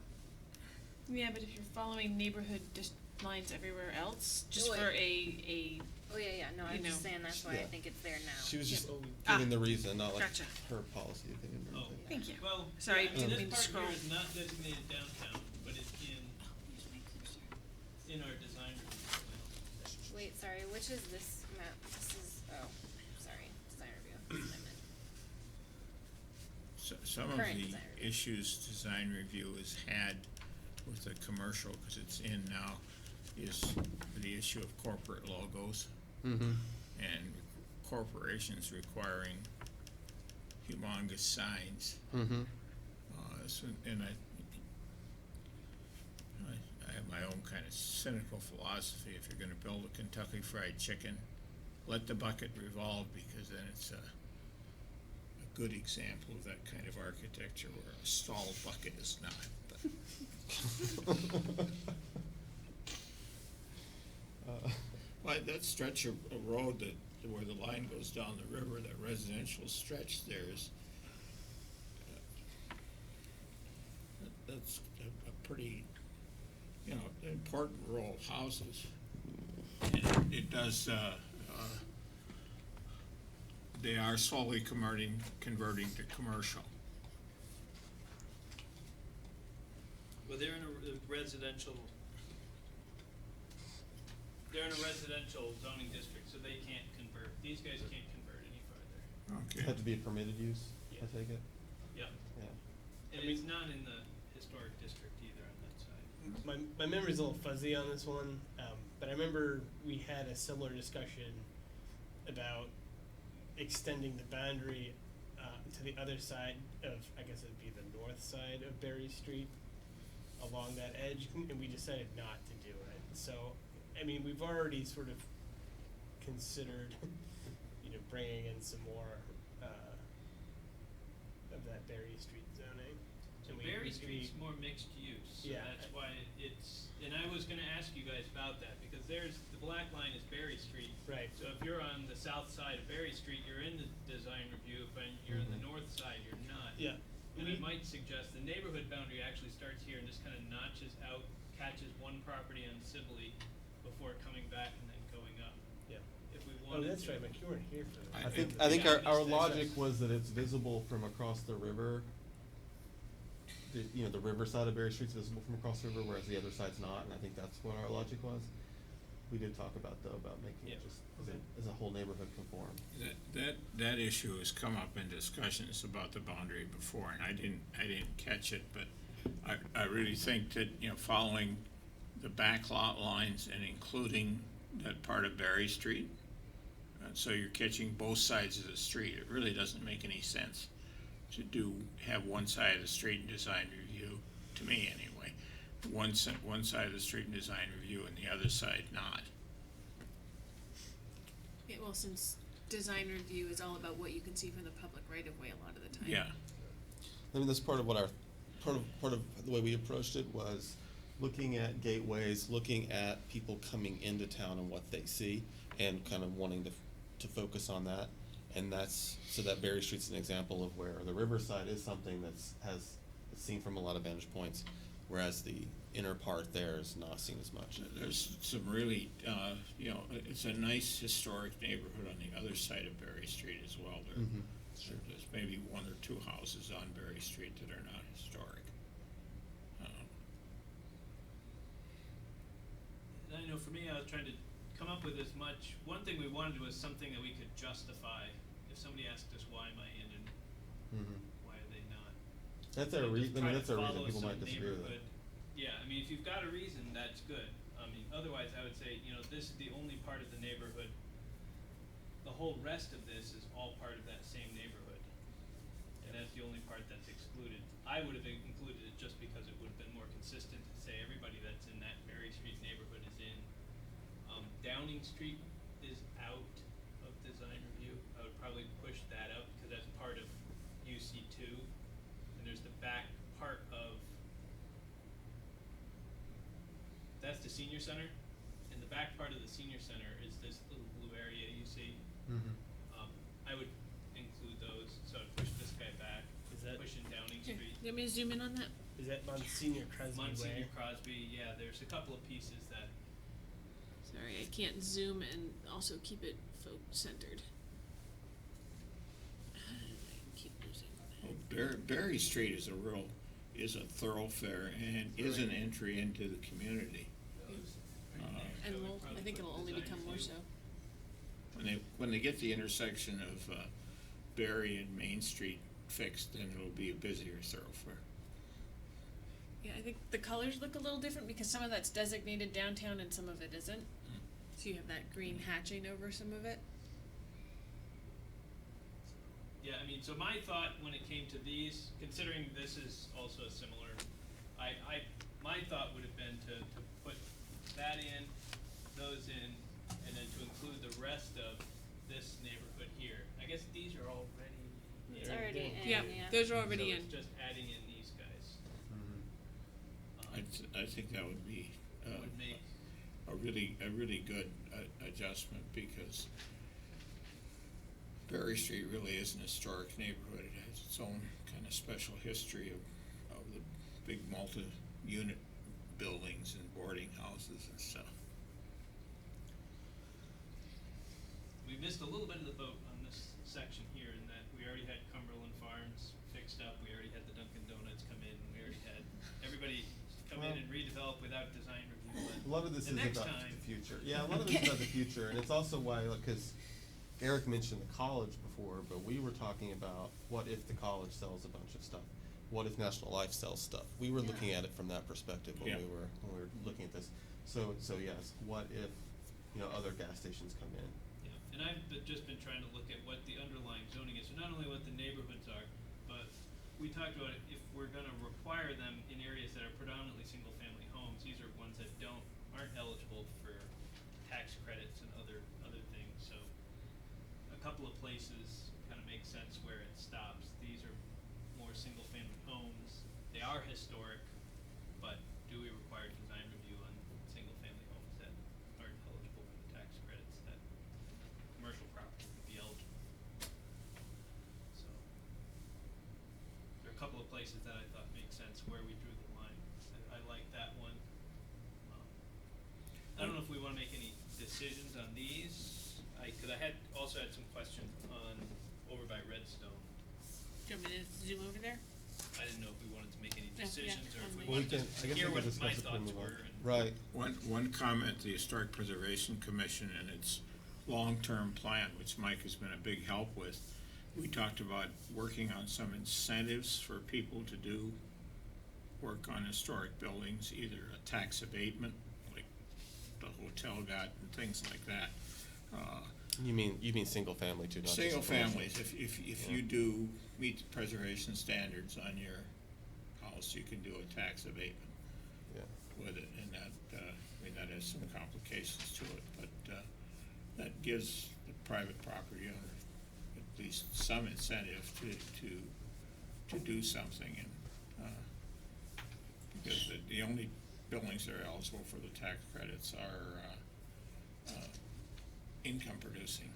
yeah, but if you're following neighborhood lines everywhere else, just Wait. for a Oh, yeah, no, You I'm just know. saying that's why I Yeah. think it's there now. she was just Ah. giving the reason, not like Gotcha. her policy opinion or Oh, anything. Thank you. Well, Sorry, yeah, I mean, didn't this mean to part scroll. here is not designated downtown, but it's in our design review plan. Wait, sorry, which is this map? This is, oh, sorry, design review. That's what I meant. So, some of Current the design review. issues design review has had with the commercial, cause it's in now, is the issue of corporate logos Mm-hmm. and corporations requiring humongous signs. Mm-hmm. And I have my own kind of cynical philosophy. If you're gonna build a Kentucky Fried Chicken, let the bucket revolve, because then it's a good example of that kind of architecture where a stalled bucket is not. But that stretch of a road where the line goes down the river, that residential stretch there is, that's a pretty, important row of houses. And it does, they are slowly converting to commercial. Well, they're in a residential zoning district, so they can't convert. These guys can't convert any further. Okay. Had to be a permitted use, Yeah. I take it? Yeah. Yeah. And it's not in the historic district either on that side. My memory's a little fuzzy on this one, but I remember we had a similar discussion about extending the boundary to the other side of, I guess it'd be the north side of Berry Street, along that edge, and we decided not to do it. So, I mean, we've already sort of considered, bringing in some more of that Berry Street zoning. So And Berry Street's more mixed use, so Yeah. that's why and I was gonna ask you guys about that, because the black line is Berry Street. Right. So if you're on the south side of Berry Street, you're in the design review, if you're on the Mhm. north side, you're not. Yeah. And I might suggest the neighborhood boundary actually starts here and just kinda notches out, catches one property on Sibley before coming back and then going up. Yeah. If we Oh, wanted that's to. right, Mike, you weren't here for that. I think Yeah, our it's- logic was that it's visible from across the river. The river side of Berry Street's visible from across the river, whereas the other side's not, and I think that's what our logic was. We did talk about making Yeah. it just as a whole neighborhood conform. That issue has come up in discussions about the boundary before, and I didn't catch it, but I really think that, following the back lot lines and including that part of Berry Street, so you're catching both sides of the street, it really doesn't make any sense to have one side of the street in design review, to me anyway, one side of the street in design review and the other side not. Yeah, well, since design review is all about what you can see from the public right of way a lot of the time. Yeah. I mean, that's part of what part of the way we approached it was looking at gateways, looking at people coming into town and what they see, and kind of wanting to focus on that. And so that Berry Street's an example of where the riverside is something it's seen from a lot of vantage points, whereas the inner part there is not seen as much. There's some really, it's a nice historic neighborhood on the other side of Berry Street as well. Mhm. Sure. There's maybe one or two houses on Berry Street that are not historic. And I know for me, I was trying to come up with one thing we wanted was something that we could justify. If somebody asked us, why am I in and Mhm. why are they not? That's a just I try mean, to that's a reason follow people some might disagree with it. neighborhood- Yeah, I mean, if you've got a reason, that's good. I mean, otherwise, I would say, you know, this is the only part of the neighborhood. The whole rest of this is all part of that same neighborhood. And that's the only part that's excluded. I would have included it just because it would have been more consistent to say everybody that's in that Berry Street neighborhood is in. Downing Street is out of design review. I would probably push that out because that's part of UC two. And there's the back part of, that's the senior center. And the back part of the senior center is this little blue area you see. Mm-hmm. I would include those, so I'd push this guy back, Is that- push in Downing Here, Street. you want me to zoom in on that? Is that Monsignor Crosby Monsignor Way? Crosby, yeah, there's a couple of pieces that, Sorry, I can't zoom and also keep it centered. Keep losing. Well, Berry Street is a thoroughfare and is an entry into the community. And I think it'll only become more so. When they get the intersection of Berry and Main Street fixed, then it'll be a busier thoroughfare. Yeah, I think the colors look a little different because some of that's designated downtown and some of it isn't. So you have that green hatching over some of it. yeah, I mean, so my thought when it came to these, considering this is also similar, my thought would have been to put that in, those in, and then to include the rest of this neighborhood here. I guess these are already. It's already in, Yeah, yeah. those are already So in. it's just adding in these guys. I think that would be Would make, a really good adjustment because Berry Street really is an historic neighborhood. It has its own kind of special history of the big multi-unit buildings and boarding houses and stuff. we missed a little bit of the boat on this section here in that we already had Cumberland Farms fixed up, we already had the Dunkin' Donuts come in, we already had everybody come in Well- and redevelop without design review, but A lot of this the is next about time. the future. Yeah, a lot of this is about the future, and it's also why, because Eric mentioned the college before, but we were talking about what if the college sells a bunch of stuff? What if National Life sells stuff? We were looking at it from that perspective when Yeah. we were looking at this. So yes, what if, other gas stations come in? Yeah, and I've just been trying to look at what the underlying zoning is, so not only what the neighborhoods are, but we talked about it, if we're gonna require them in areas that are predominantly single-family homes, these are ones that aren't eligible for tax credits and other things, so a couple of places kinda make sense where it stops. These are more single-family homes, they are historic, but do we require design review on single-family homes that aren't eligible for the tax credits that commercial property would be eligible? So, there are a couple of places that I thought made sense where we drew the line. I like that one. I don't know if we wanna make any decisions on these, cause I also had some questions on, over by Redstone. Do you want me to zoom over there? I didn't know if we wanted to make any Yeah, decisions or if we yeah. Well, we wanted can, to I guess hear we what can discuss my it when thoughts we move on. were. And Right. One comment, the Historic Preservation Commission and its long-term plan, which Mike has been a big help with. We talked about working on some incentives for people to do work on historic buildings, either a tax abatement, like the hotel got and things like that. You mean single family too, not just Single commercial? families, if Yeah. you do meet the preservation standards on your house, you can do a tax abatement Yeah. with it, and that, that has some complications to it, but, that gives the private property owner at least some incentive to do something, and, because the only buildings that are eligible for the tax credits are, income producing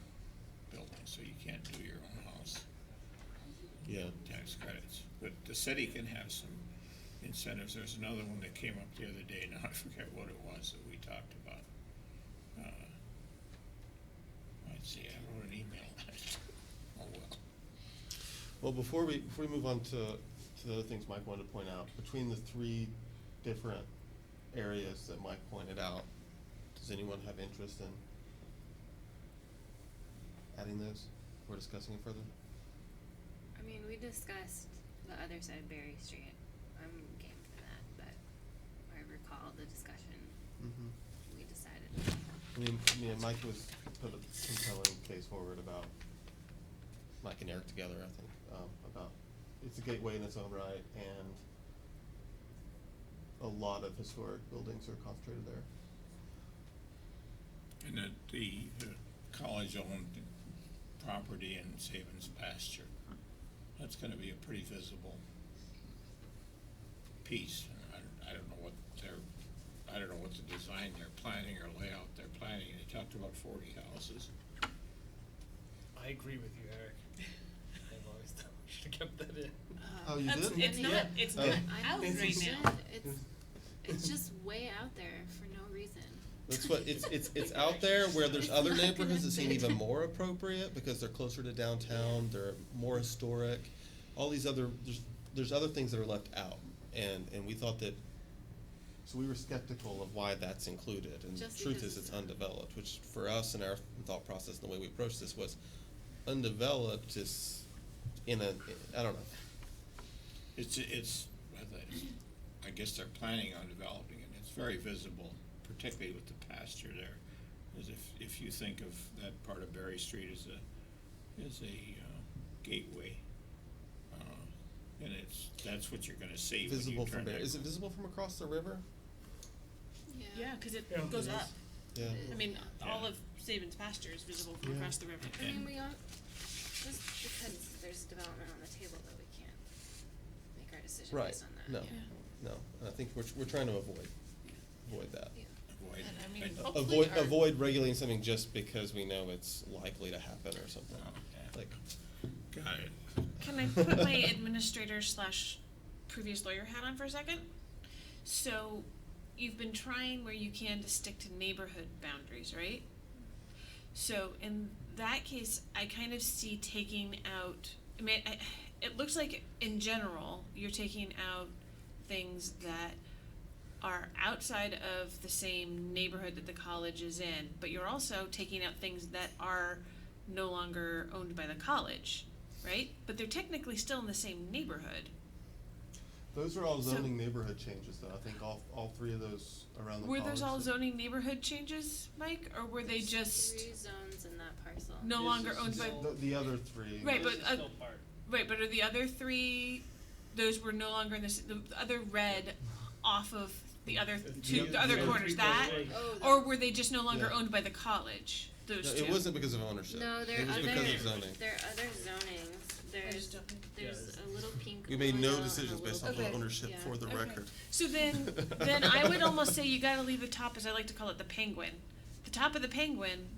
buildings, so you can't do your own house Yeah. tax credits. But the city can have some incentives. There's another one that came up the other day, now I forget what it was that we talked about. Let's see, I wrote an email on it. Oh, well. Well, before we move on to the other things Mike wanted to point out, between the three different areas that Mike pointed out, does anyone have interest in adding those or discussing it further? I mean, we discussed the other side of Berry Street, I'm game for that, but I recall the discussion, Mm-hmm. we decided. I mean, Mike was put a compelling case forward about Mike and Eric together, I think, about it's a gateway in its own right, and a lot of historic buildings are concentrated there. And the college-owned property in Sabins pasture, that's gonna be a pretty visible piece. I don't know what the design they're planning or layout they're planning. They talked about 40 houses. I agree with you, Eric. I've always thought we should have kept that in. Oh, you That's- did? It's Yeah. not, it's Oh. not I out don't right think now. it's just way out there for no reason. That's what, it's out there where there's It's other not neighborhoods that seem connected. even more appropriate because they're closer to downtown, they're more historic. All these other, there's other things that are left out, and we thought that, so we were skeptical of why that's included, and the Just truth because is it's it's undeveloped, which for us and our thought process and the way we approached this was undeveloped is I don't know. I guess they're planning on developing it. It's very visible, particularly with the pasture there. As if you think of that part of Berry Street as a gateway, and that's what you're gonna see when you Visible turn from there, that. is it visible from across the river? Yeah, cause it Yeah, goes it is. up. Yeah. I mean, all Yeah. of Sabins pasture is visible from Yeah. across the river. I mean, And- we all, just because there's development on the table that we can't make our decision Right, based on that. no, Yeah. no, and I think we're trying to avoid that. Yeah. Avoid- And I mean, I- hopefully our- Avoid regulating something just because we know it's likely to happen or something. Oh, yeah. Like, Got it. Can I put my administrator slash previous lawyer hat on for a second? So, you've been trying where you can to stick to neighborhood boundaries, right? So in that case, I kind of see taking out, it looks like in general, you're taking out things that are outside of the same neighborhood that the college is in, but you're also taking out things that are no longer owned by the college, right? But they're technically still in the same neighborhood. those are all So- zoning neighborhood changes though, I think all three of those around the Were college. those all zoning neighborhood changes, Mike, or were they There's just 3 zones in that parcel. no This longer is owned by? still- The other three. Right, This but, is still part. Right, but are the other 3, those were no longer in the other red off of the other the other the corners, 3 that? away. Oh, Or were they just no longer Yeah. owned by the college, those No, two? it wasn't because of ownership. No, there It are was other, because of zoning. there are other zonings. There's Yeah, a little pink We made one no and a decisions based little on Okay. ownership yeah. for the Okay. record. So then I would almost say you gotta leave the top, as I like to call it, the penguin. The top of the penguin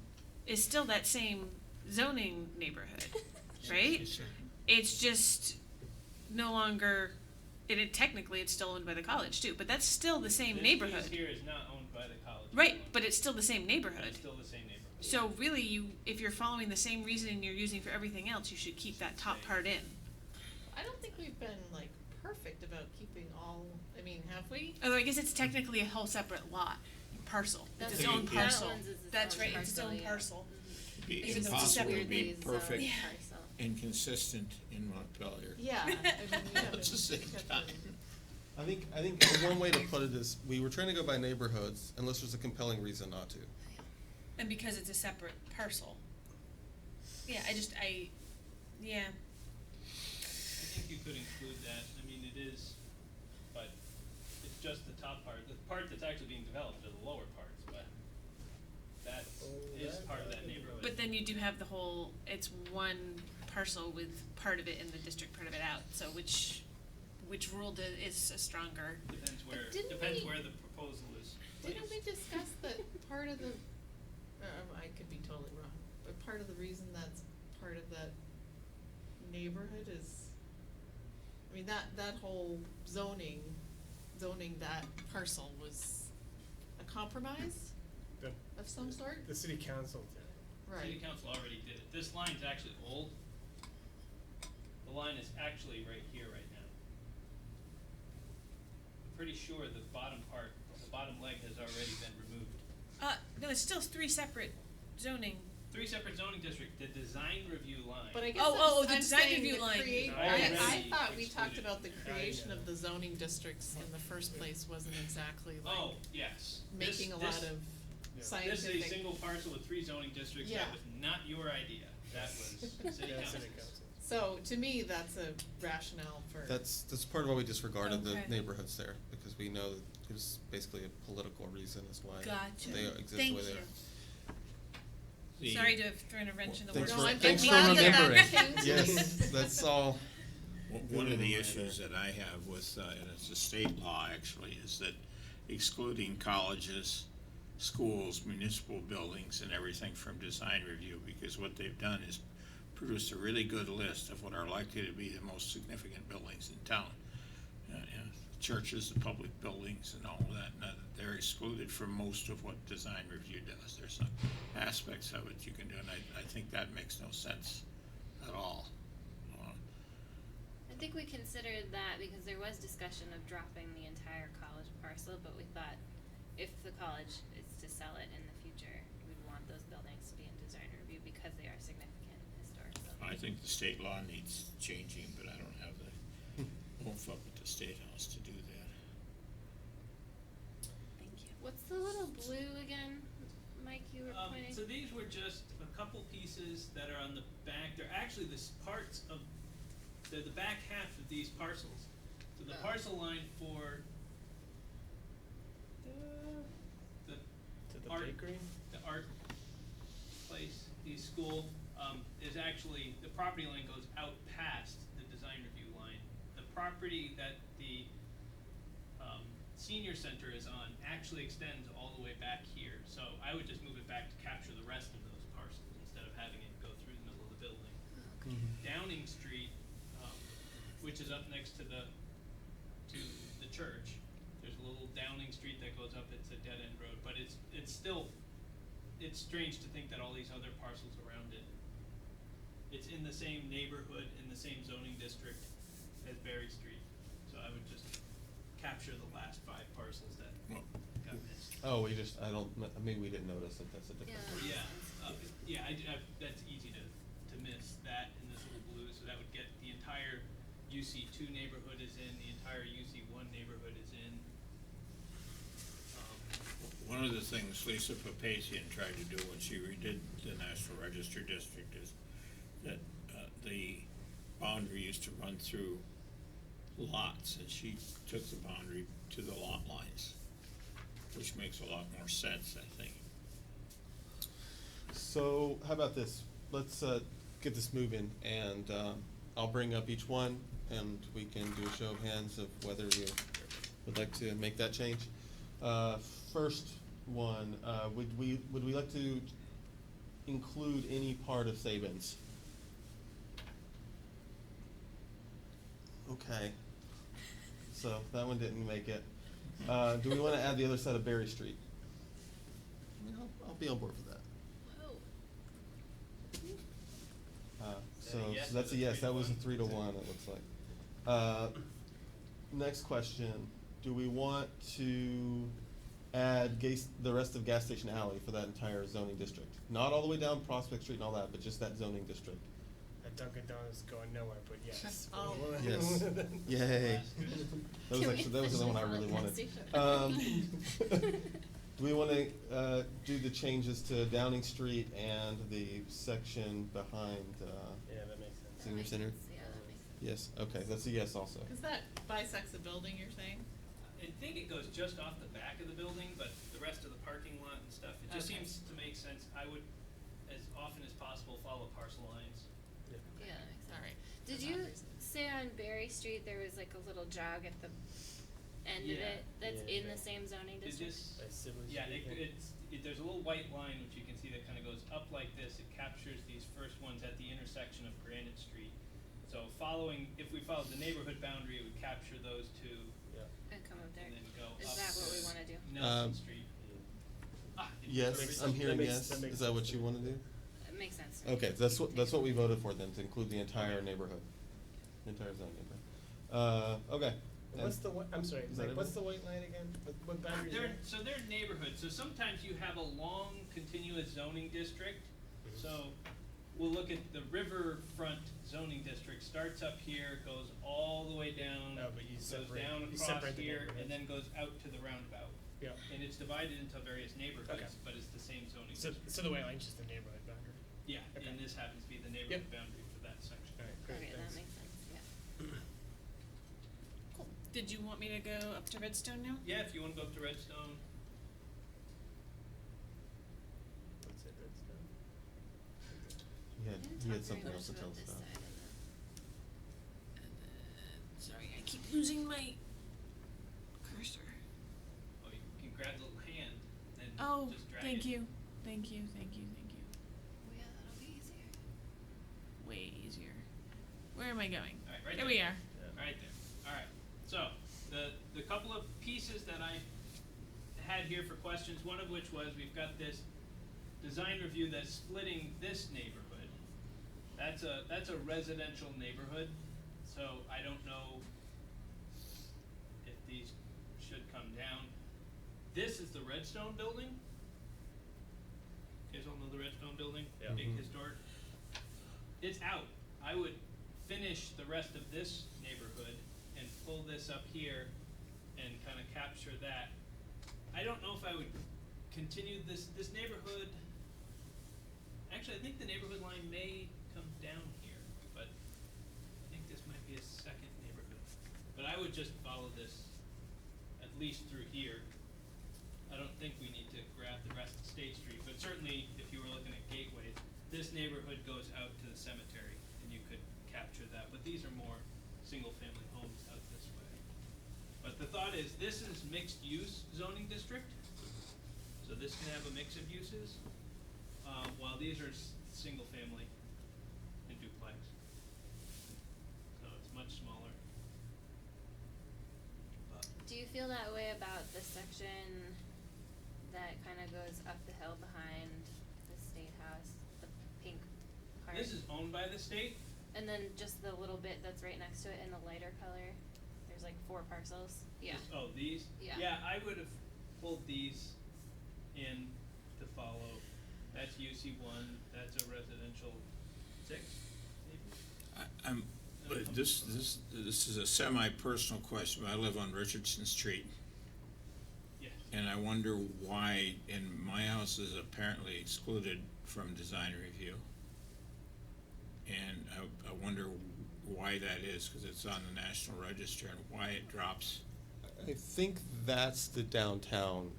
is still that same zoning neighborhood, right? Yes, sir. It's just no longer, technically it's still owned by the college too, but that's still the same neighborhood. This piece here is not owned by the college. Right, but it's still the same neighborhood. It's still the same neighborhood. So really, if you're following the same reasoning you're using for everything else, you should keep that top part in. I don't think we've been like perfect about keeping all, I mean, have we? Although I guess it's technically a whole separate lot, parcel. That's It's its right. own That parcel. one's its That's own right, it's its parcel, own yeah. parcel. Be Even though it's a impossible to separate be Weirdly perfect zoned Yeah. parcel. and consistent in Montpelier. Yeah, I mean, we haven't. At the same kept time. them- I think one way to put it is, we were trying to go by neighborhoods unless there's a compelling reason not to. And because it's a separate parcel. Yeah, yeah. I think you could include that, I mean, it is, but it's just the top part, the part that's actually being developed are the lower parts, but that is part of that neighborhood. But then you do have the whole, it's one parcel with part of it in the district, part of it out, so which rule is a stronger? Depends where, didn't depends we- where the proposal is placed. Didn't we discuss that part of the, I could be totally wrong, but part of the reason that's part of that neighborhood is, I mean, that whole zoning that parcel was a compromise The, of some sort? the city council did. City Right. council already did it. This line's actually old. The line is actually right here right now. I'm pretty sure the bottom part, the bottom leg has already been removed. No, it's still 3 separate zoning three separate zoning districts, the design review line. But I guess the I'm design saying review the line. I I thought we talked excluded. about the creation of the zoning districts in the first place wasn't exactly like Oh, yes. making a lot of This scientific. is a single parcel with three zoning districts, Yeah. that was not your idea, that was city Yeah, council's. city council. So to me, that's a rationale for. That's part of why we disregarded the Okay. neighborhoods there, because we know that it was basically a political reason is why Gotcha. they exist the Thank way they you. are. The- Sorry to have thrown a wrench in the Thanks works. for, I'm thanks for glad that remembering. came to Yes, me. that's all. One of the issues that I have with, and it's a state law actually, is that excluding colleges, schools, municipal buildings and everything from design review, because what they've done is produced a really good list of what are likely to be the most significant buildings in town. And churches, the public buildings and all of that, and they're excluded from most of what design review does. There's some aspects of it you can do, and I think that makes no sense at all. I think we considered that because there was discussion of dropping the entire college parcel, but we thought if the college is to sell it in the future, we'd want those buildings to be in design review because they are significant historic buildings. I think the state law needs changing, but I don't have the oomph up at the State House to do that. Thank you. What's the little blue again, Mike, you were pointing? So these were just a couple pieces that are on the back, they're actually they're the back half of these parcels. So the parcel line for the To the art, bakery? the art place, the school, is actually, the property line goes out past the design review line. The property that the senior center is on actually extends all the way back here. So I would just move it back to capture the rest of those parcels instead of having it go through the middle of the building. Downing Street, which is up next to the church. There's a little Downing Street that goes up, it's a dead end road, but it's still, it's strange to think that all these other parcels around it, it's in the same neighborhood, in the same zoning district as Berry Street. So I would just capture the last 5 parcels that Well, got missed. Oh, maybe we didn't notice that that's a different one. Yeah, that's easy to miss that in this little blue, so that would get the entire UC2 neighborhood is in, the entire UC1 neighborhood is in. One of the things Lisa Papazian tried to do when she redid the National Register District is that the boundary used to run through lots, and she took the boundary to the lot lines, which makes a lot more sense, I think. So how about this? Let's get this moving, and I'll bring up each one, and we can do a show of hands of whether you would like to make that change. First one, would we like to include any part of Sabins? Okay. So that one didn't make it. Do we want to add the other side of Berry Street? I mean, I'll be on board for that. So yes that's a or a yes. 3 to That was a 1? 3 to 1. It looks like. Next question: do we want to add the rest of Gas Station Alley for that entire zoning district? Not all the way down Prospect Street and all that, but just that zoning district. That Dunkin' Donuts is going nowhere, but yes. Oh. Yes. Yay. That was the one I really wanted. Do we want to do the changes to Downing Street and the section behind Yeah, that makes sense. Senior Center? Yeah, that makes sense. Yes. Okay, that's a yes also. Is that bisects a building, you're saying? I think it goes just off the back of the building, but the rest of the parking lot and stuff, it just Okay. seems to make sense. I would, as often as possible, follow parcel lines. Yeah, that makes sense. All right. Did For you that reason. say on Berry Street there was like a little jog at the end of Yeah. it that's Yeah, in yeah. the same zoning It district? just, By Sibley yeah, Street, there's a little white line which you can see that kind of goes up like this. It captures these first ones at the intersection of Granite Street. So if we followed the neighborhood boundary, it would capture those two Yeah. And come up there. and then go Is up that what we to wanna do? Nelson Street. Yes, makes I'm sense. hearing That makes- yes. that makes Is that what sense you to want me. to do? It makes sense to me. Okay, that's what we voted for then, to include the entire neighborhood, the entire zoning neighborhood. Okay. And what's the I'm sorry, Is that Mike, what's everything? the white line again? What boundary is that? They're neighborhoods, so sometimes you have a long continuous zoning district, So we'll look at the riverfront zoning district, starts up here, goes all the way down, Oh, but you goes separate- down you across separate the here, neighborhoods. and then goes out to the roundabout. Yeah. And it's divided into various neighborhoods, Okay. but it's the same zoning So, district. so the way line's just the neighborhood boundary. Yeah, Okay. and this happens to be the neighborhood boundary for that section. All right, great, Okay, that thanks. makes sense, yeah. Cool. Did you want me to go up to Redstone now? Yeah, if you wanna go up to Redstone, Let's say that's done. He We didn't had talk very something much else to tell about us this about. side of Sorry, I keep losing my cursor. oh, you can grab the little hand and Oh, just drag it. thank you. Thank you, thank you, thank you. the, yeah, that'll be easier. Way easier. Where am I going? All right, right There there. we are. Right there. All right. So the couple of pieces that I had here for questions, one of which was we've got this design review that's splitting this neighborhood. That's a residential neighborhood, so I don't know if these should come down. This is the Redstone building. You guys all know the Redstone building? Yeah. Big Mhm. historic. It's out. I would finish the rest of this neighborhood and pull this up here and kind of capture that. I don't know if I would continue this neighborhood. Actually, I think the neighborhood line may come down here, but I think this might be a second neighborhood. But I would just follow this at least through here. I don't think we need to grab the rest of State Street, but certainly if you were looking at gateways, this neighborhood goes out to the cemetery and you could capture that, but these are more single-family homes out this way. But the thought is, this is mixed-use zoning district, so this can have a mix of uses, while these are single-family and duplex. So it's much smaller. But Do you feel that way about the section that kinda goes up the hill behind the State House, the pink part? this is owned by the state. And then just the little bit that's right next to it in the lighter color, there's like 4 parcels, yeah. Oh, these? Yeah. Yeah, I would have pulled these in to follow. That's UC one, that's a residential 6, maybe? This is a semi-personal question, but I live on Richardson Street, Yes. and I wonder why, and my house is apparently excluded from design review. And I wonder why that is, cause it's on the National Register, and why it drops. I think that's the downtown,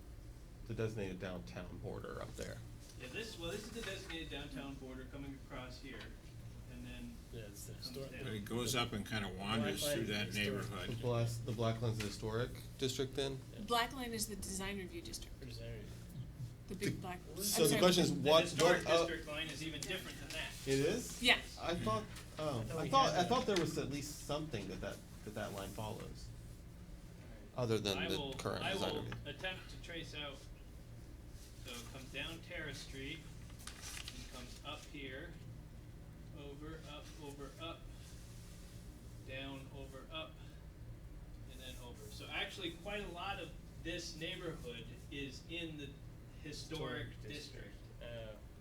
the designated downtown border up there. Yeah, this is the designated downtown border coming across here, and then Yeah, it's the Comes historic. down. But it goes up and kinda wanders Black through line that is historic. neighborhood. The Black Line's the historic district then? Blackline is the design review district. For design review. The big black. So I'm the sorry, question is the what, historic district line is even different than that. It is? Yeah. I thought, we had I that. thought there was at least something that line follows, other than the current I design will review. attempt to trace out, so it comes down Terrace Street, and comes up here, over, up, down, over, up, and then over. So actually, quite a lot of this neighborhood is in the historic district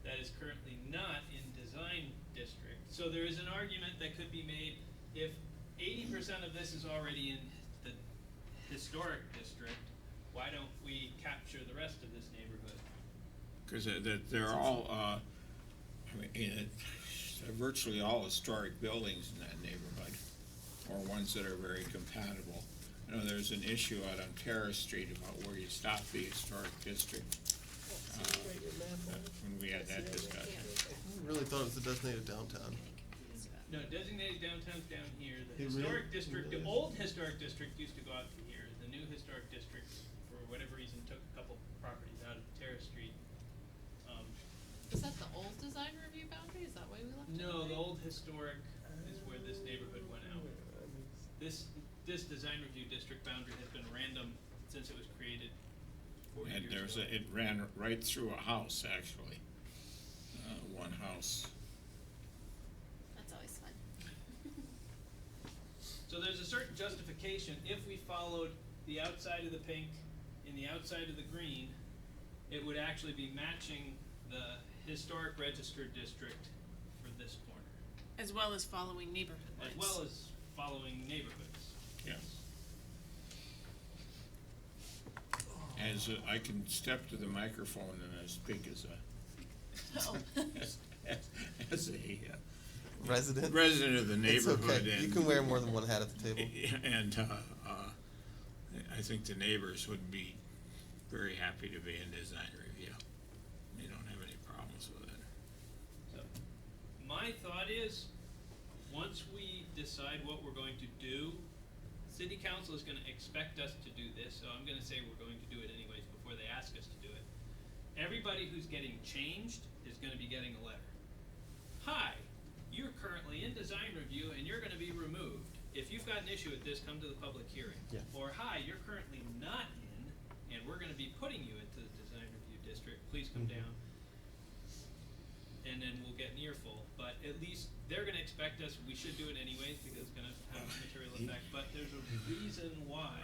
that is currently not in design district. So there is an argument that could be made, if 80% of this is already in the historic district, why don't we capture the rest of this neighborhood? Cause they're all, they're virtually all historic buildings in that neighborhood, or ones that are very compatible. I know there's an issue out on Terrace Street about where you stop the historic district, when we had that discussion. I really thought it was the designated downtown. No, designated downtown's down here, the It really- historic district, the really is. old historic district used to go out to here, the new historic district, for whatever reason, took a couple properties out of Terrace Street. Is that the old design review boundary? Is that why we left it? No, that the way? old historic is where this neighborhood went out. This design review district boundary has been random since it was created 40 And years ago. it ran right through a house, actually, one house. That's always fun. So there's a certain justification, if we followed the outside of the pink and the outside of the green, it would actually be matching the historic registered district for this corner, As well as following neighborhood as lines. well as following neighborhoods. Yes. As I can step to the microphone and speak as Oh. as a Resident? resident of the It's neighborhood. okay. You and- can wear more than one hat at the table. And I think the neighbors would be very happy to be in design review. They don't have any problems with it. So, my thought is, once we decide what we're going to do, city council is gonna expect us to do this, so I'm gonna say we're going to do it anyways before they ask us to do it. Everybody who's getting changed is gonna be getting a letter. Hi, you're currently in design review and you're gonna be removed. If you've got an issue with this, come to the public hearing. Yeah. Or, hi, you're currently not in, and we're gonna be putting you into the design review district, please come Mhm. down. And then we'll get an earful, but at least they're gonna expect us, we should do it anyways, because it's gonna have a material effect, but there's a reason why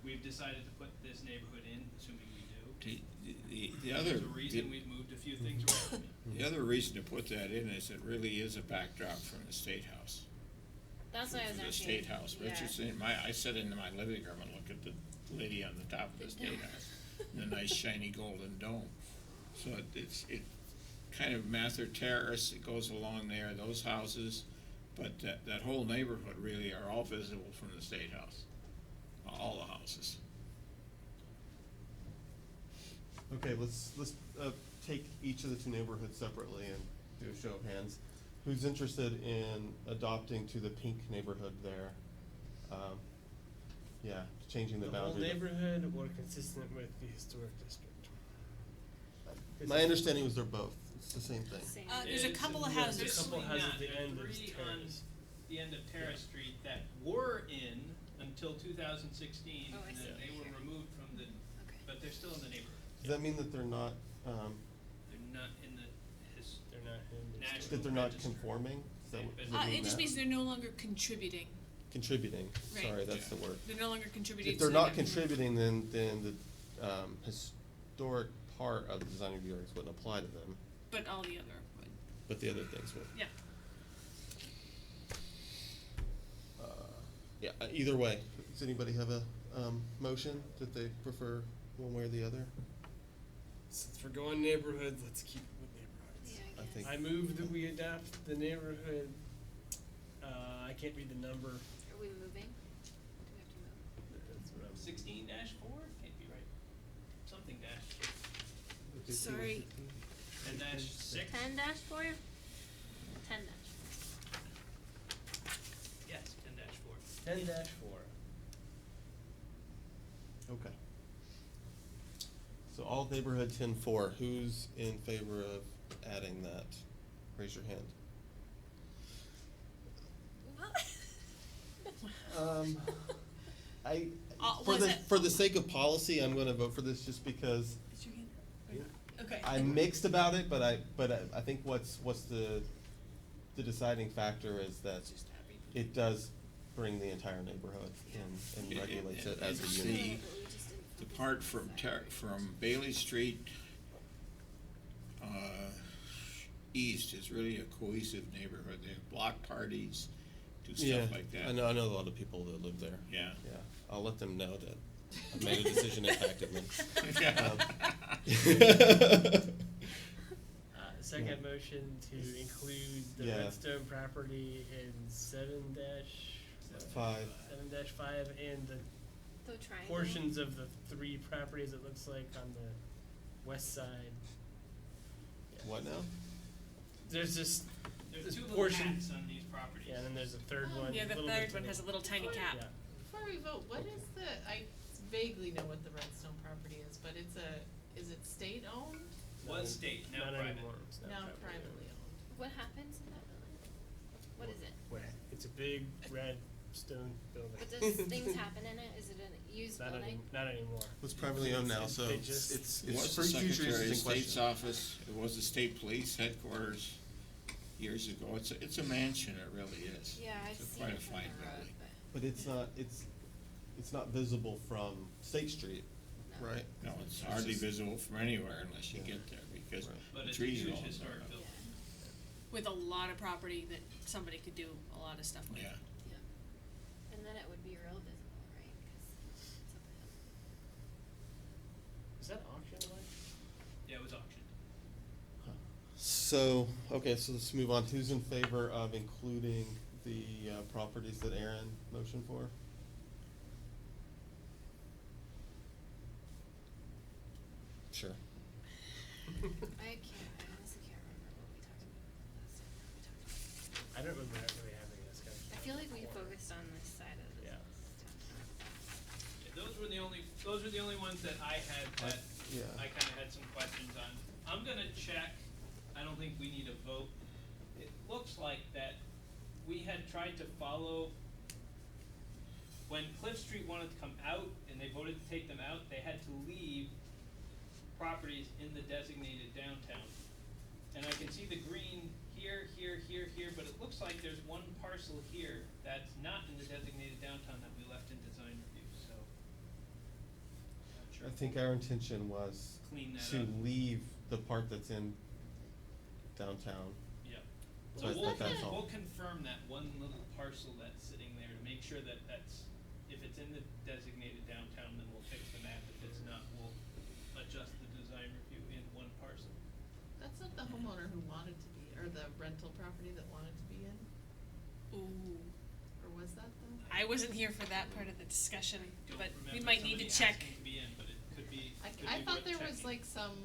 we've decided to put this neighborhood in, assuming we do. The other, There's a reason we've moved a few things around. the other reason to put that in is it really is a backdrop from the State House. That's why I was From the asking. State House, Yeah. Richardson, I sit in my living room and look at the lady on the top of the State House, the nice shiny golden dome. So it kind of Mather Terrace, it goes along there, those houses, but that whole neighborhood really are all visible from the State House, all the houses. Okay, let's take each of the two neighborhoods separately and do a show of hands. Who's interested in adopting to the pink neighborhood there? Yeah, changing the The whole boundary. neighborhood or consistent with the historic district? My understanding was they're both. It's the same thing. Same. There's a It's couple of there's a houses. couple Actually houses not. at the There are end of three Terrace. on the end of Terrace Street that were in until 2016, Oh, I and see. then they were removed from the, Okay. but they're still in the neighborhood. Does that mean that they're not, They're not in the They're not in the National- historic. that they're not Register. conforming? Is that what- does It mean just that? means they're no longer contributing. Contributing, Right. sorry, that's the Yeah. word. They're no longer contributing. If they're so not they have to move. contributing, then the historic part of the design review areas wouldn't apply to them, But all the other would. but the other things would. Yeah. Yeah, either way, does anybody have a motion that they prefer one way or the other? Since we're going neighborhoods, let's keep it with neighborhoods. Yeah, I think- I move that we adopt the neighborhood, I can't read the number. Are we moving? Do we have to move? That's what I'm. 16-4, can't be right. Something dash, Sorry. and dash 6. 10-4? 10-4. Yes, 10-4. 10-4. Okay. So all neighborhood 10-4, who's in favor of adding that? Raise your hand. For Was the, it- for the sake of policy, I'm gonna vote for this just because Is your hand up? Okay. I'm mixed about it, but I think what's the deciding factor is that it does bring the entire neighborhood in and regulates it as a It's unit. But we just didn't The focus part on from that. from Bailey Street, east is really a cohesive neighborhood. They have block parties, do Yeah, stuff like that. I know a lot of people that live there. Yeah. Yeah, I'll let them know that I made a decision impacted me. Second motion to include the Yeah. Redstone property in 7-5 5. and the The triangle. portions of the three properties it looks like on the west side. Yeah. What now? There's just There's this two little portion. cats on these properties. Yeah, and then there's a third Oh. one. Yeah, the little third bit one to has a the- little tiny cat. Yeah. Before we vote, what is I vaguely know what the Redstone property is, but is it state owned? Was state, now Not private. anymore. It's Now privately privately owned. What happens in that building? What is it? owned. It's a big red stone building. But does things happen in it? Is it a used Not building? not anymore. It's privately owned now, so They it's just- It was for the future Secretary of uses in State's question. office, it was the state police headquarters years ago. It's a mansion, it really is. Yeah, I've It's seen quite it a from fine the road, building. But it's not visible from State Street, No. right? No, it's hardly just- visible from anywhere unless you Yeah. get there, because because Right. But the it's a trees are huge all historic gone. building. With a lot of property that somebody could do a lot of stuff with. Yeah, And then it would be real visible, right? 'Cause it's up ahead. Is that auction land? Yeah, it was auctioned. So, okay, so let's move on. Who's in favor of including the properties that Aaron motioned for? Sure. I honestly can't remember what we talked about last time. We talked about. I don't remember really having a discussion. I feel like we before. focused on this side of the Yeah. town. Yeah, those were the only ones that I had that Yeah. I kinda had some questions on. I'm gonna check, I don't think we need a vote. It looks like that we had tried to follow, when Cliff Street wanted to come out and they voted to take them out, they had to leave properties in the designated downtown. And I can see the green here, but it looks like there's one parcel here that's not in the designated downtown that we left in design review, so. Not sure I if think we'll our intention was clean that to up. leave the part that's in downtown. Yeah. But- So but we'll, that's all. we'll confirm that one little parcel that's sitting there to make sure that that's, if it's in the designated downtown, then we'll fix the map. If it's not, we'll adjust the design review in one parcel. That's not the homeowner who wanted to be, or the rental property that wanted to be in, Ooh. or was that the? I wasn't here for that part of the discussion, Don't but we remember might need to somebody check. asking to be in, but it could be, I could be thought worth there was checking. like some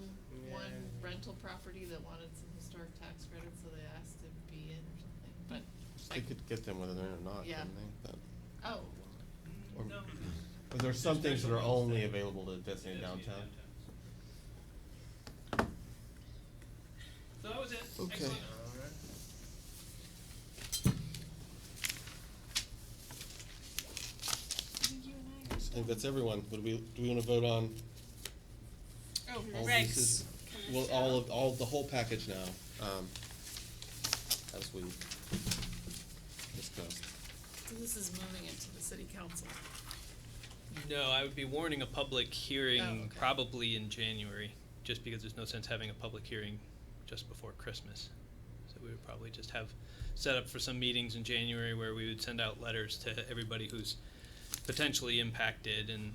one Yeah. rental property that wanted some historic tax credits, so they asked to be in or something, but, They could get them whether they're in or not, Yeah. couldn't they? But- oh, or- No. But there's some There's things that are special rules only that- available to designated Designated downtown. So that was it. Okay. Excellent. Alright. I think you and I are I think done. that's everyone. Do we wanna vote on Oh, all regs. these? Can Well, this all the whole package now, as we discussed. so this is moving into the city council. No, I would be warning a public hearing Oh, okay. probably in January, just because there's no sense having a public hearing just before Christmas. So we would probably just have set up for some meetings in January where we would send out letters to everybody who's potentially impacted, and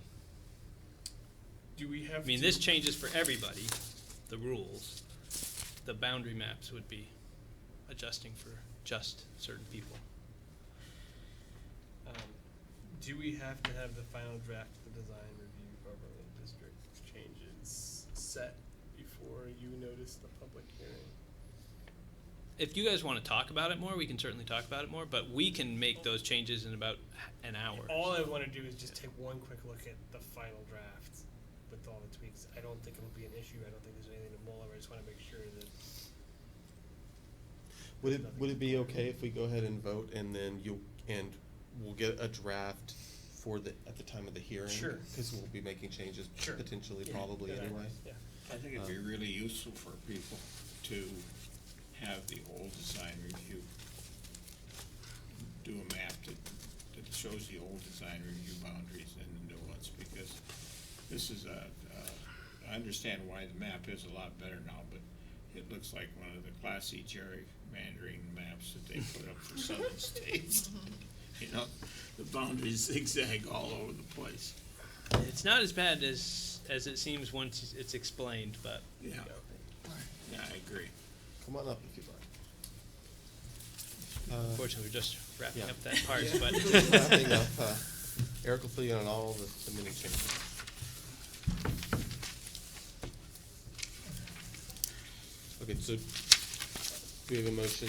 Do we have I mean, to- this changes for everybody, the rules. The boundary maps would be adjusting for just certain people. Do we have to have the final draft of the design review overlay district changes set before you notice the public hearing? If you guys wanna talk about it more, we can certainly talk about it more, but we can make those changes in about an hour. All I wanna do is just take one quick look at the final draft with all the tweaks. I don't think it'll be an issue, I don't think there's anything to mull over, I just wanna make sure that. Would it be okay if we go ahead and vote and then we'll get a draft at the time of the hearing? Sure. Cause we'll be making changes Sure. potentially, Yeah, probably good idea. anyway. Yeah. I think it'd be really useful for people to have the old design review. Do a map that shows the old design review boundaries and the new ones, because this is I understand why the map is a lot better now, but it looks like one of the classy gerrymandering maps that they put up for southern states. You know, the boundaries zigzag all over the place. It's not as bad as it seems once it's explained, but Yeah, yeah, I agree. Come on up if you'd like. unfortunately, we're just wrapping yeah. up that part, but. Wrapping up, Eric will fill you in on all the mini changes. Okay, so do we have a motion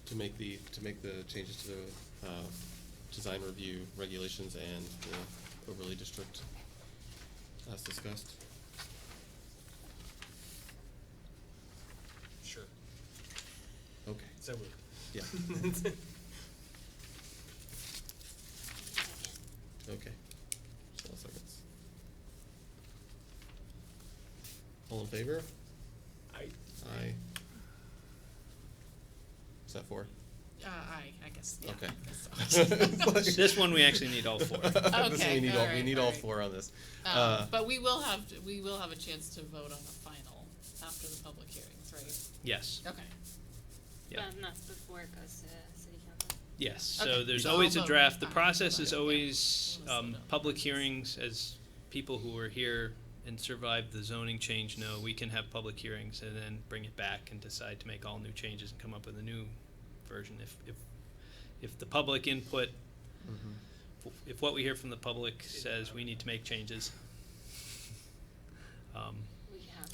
to make the changes to the design review regulations and the overlay district as discussed? Sure. Okay, So moved. yeah, okay. Just 1 second. All in favor? Aye. Is that 4? I guess, yeah. Okay. I guess so. This one, we actually need all four. So we need all, we alright, need all alright. four on this. But we will have a chance to vote on the final after the public hearings, right? Yes, Okay. yeah. Not before it goes to city council. Yes, so Okay, there's so always I'll a vote draft. The aye, process is yeah. always We'll listen to public hearings, as people who were here and survived the zoning change know. We can have public hearings and then bring it back and decide to make all new changes and come up with a new version. If the public input, if what we hear from the public says we need to make changes,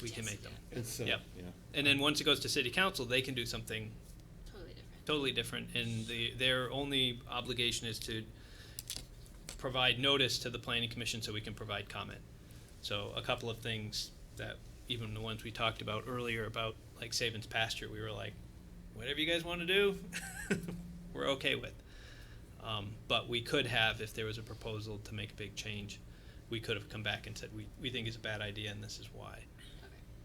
we can make them. It's, Yep. yeah. And then once it goes to city council, they can do something Totally different. totally different, and their only obligation is to provide notice to the planning commission so we can provide comment. So a couple of things that, even the ones we talked about earlier about like Saban's pasture, we were like, whatever you guys want to do, we're okay with. But we could have, if there was a proposal to make a big change, we could have come back and said, we think it's a bad idea and this is why.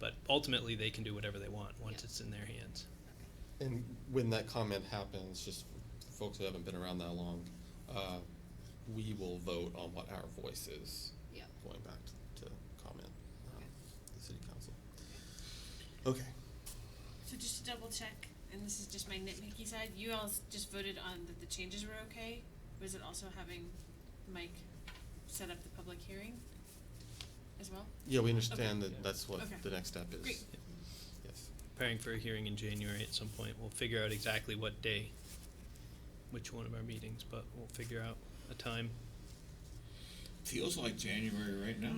But ultimately, they can do whatever they want once it's in their hands. And when that comment happens, just for folks who haven't been around that long, we will vote on what our voice is Yeah. going back to comment, the city council. Okay. So just to double check, and this is just my nitpicky side, you all just voted on that the changes were okay? Was it also having Mike set up the public hearing as well? Yeah, we understand Okay. that that's what Okay. the next step is. Great. Yes. Preparing for a hearing in January at some point. We'll figure out exactly what day, which one of our meetings, but we'll figure out a time. Feels like January right now.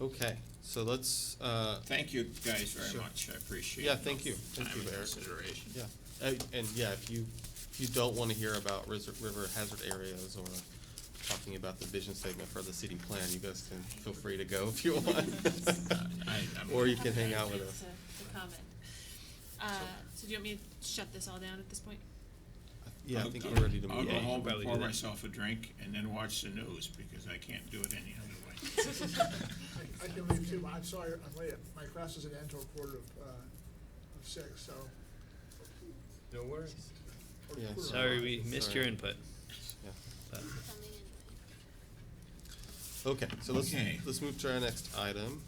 Okay, so let's, Thank you guys very Sure. much, I appreciate Yeah, your thank you. Thank time you, and Eric. consideration. yeah, and yeah, if you don't wanna hear about river hazard areas or talking about the vision statement for the city plan, you guys can feel free to go if you want. I'm- Or you can hang out with us. To comment. So do you want me to shut this all down at this point? Yeah, I I'll think go- we're ready to I'll move go on. home probably and pour do that. myself a drink and then watch the news because I can't do it any other way. I can leave too. I'm sorry, I'm late. My class doesn't end until 5:45, so. No worries. or Yeah, 5:45. Sorry, we missed Sorry. your input. Yeah. But Okay, so Okay. let's move to our next item,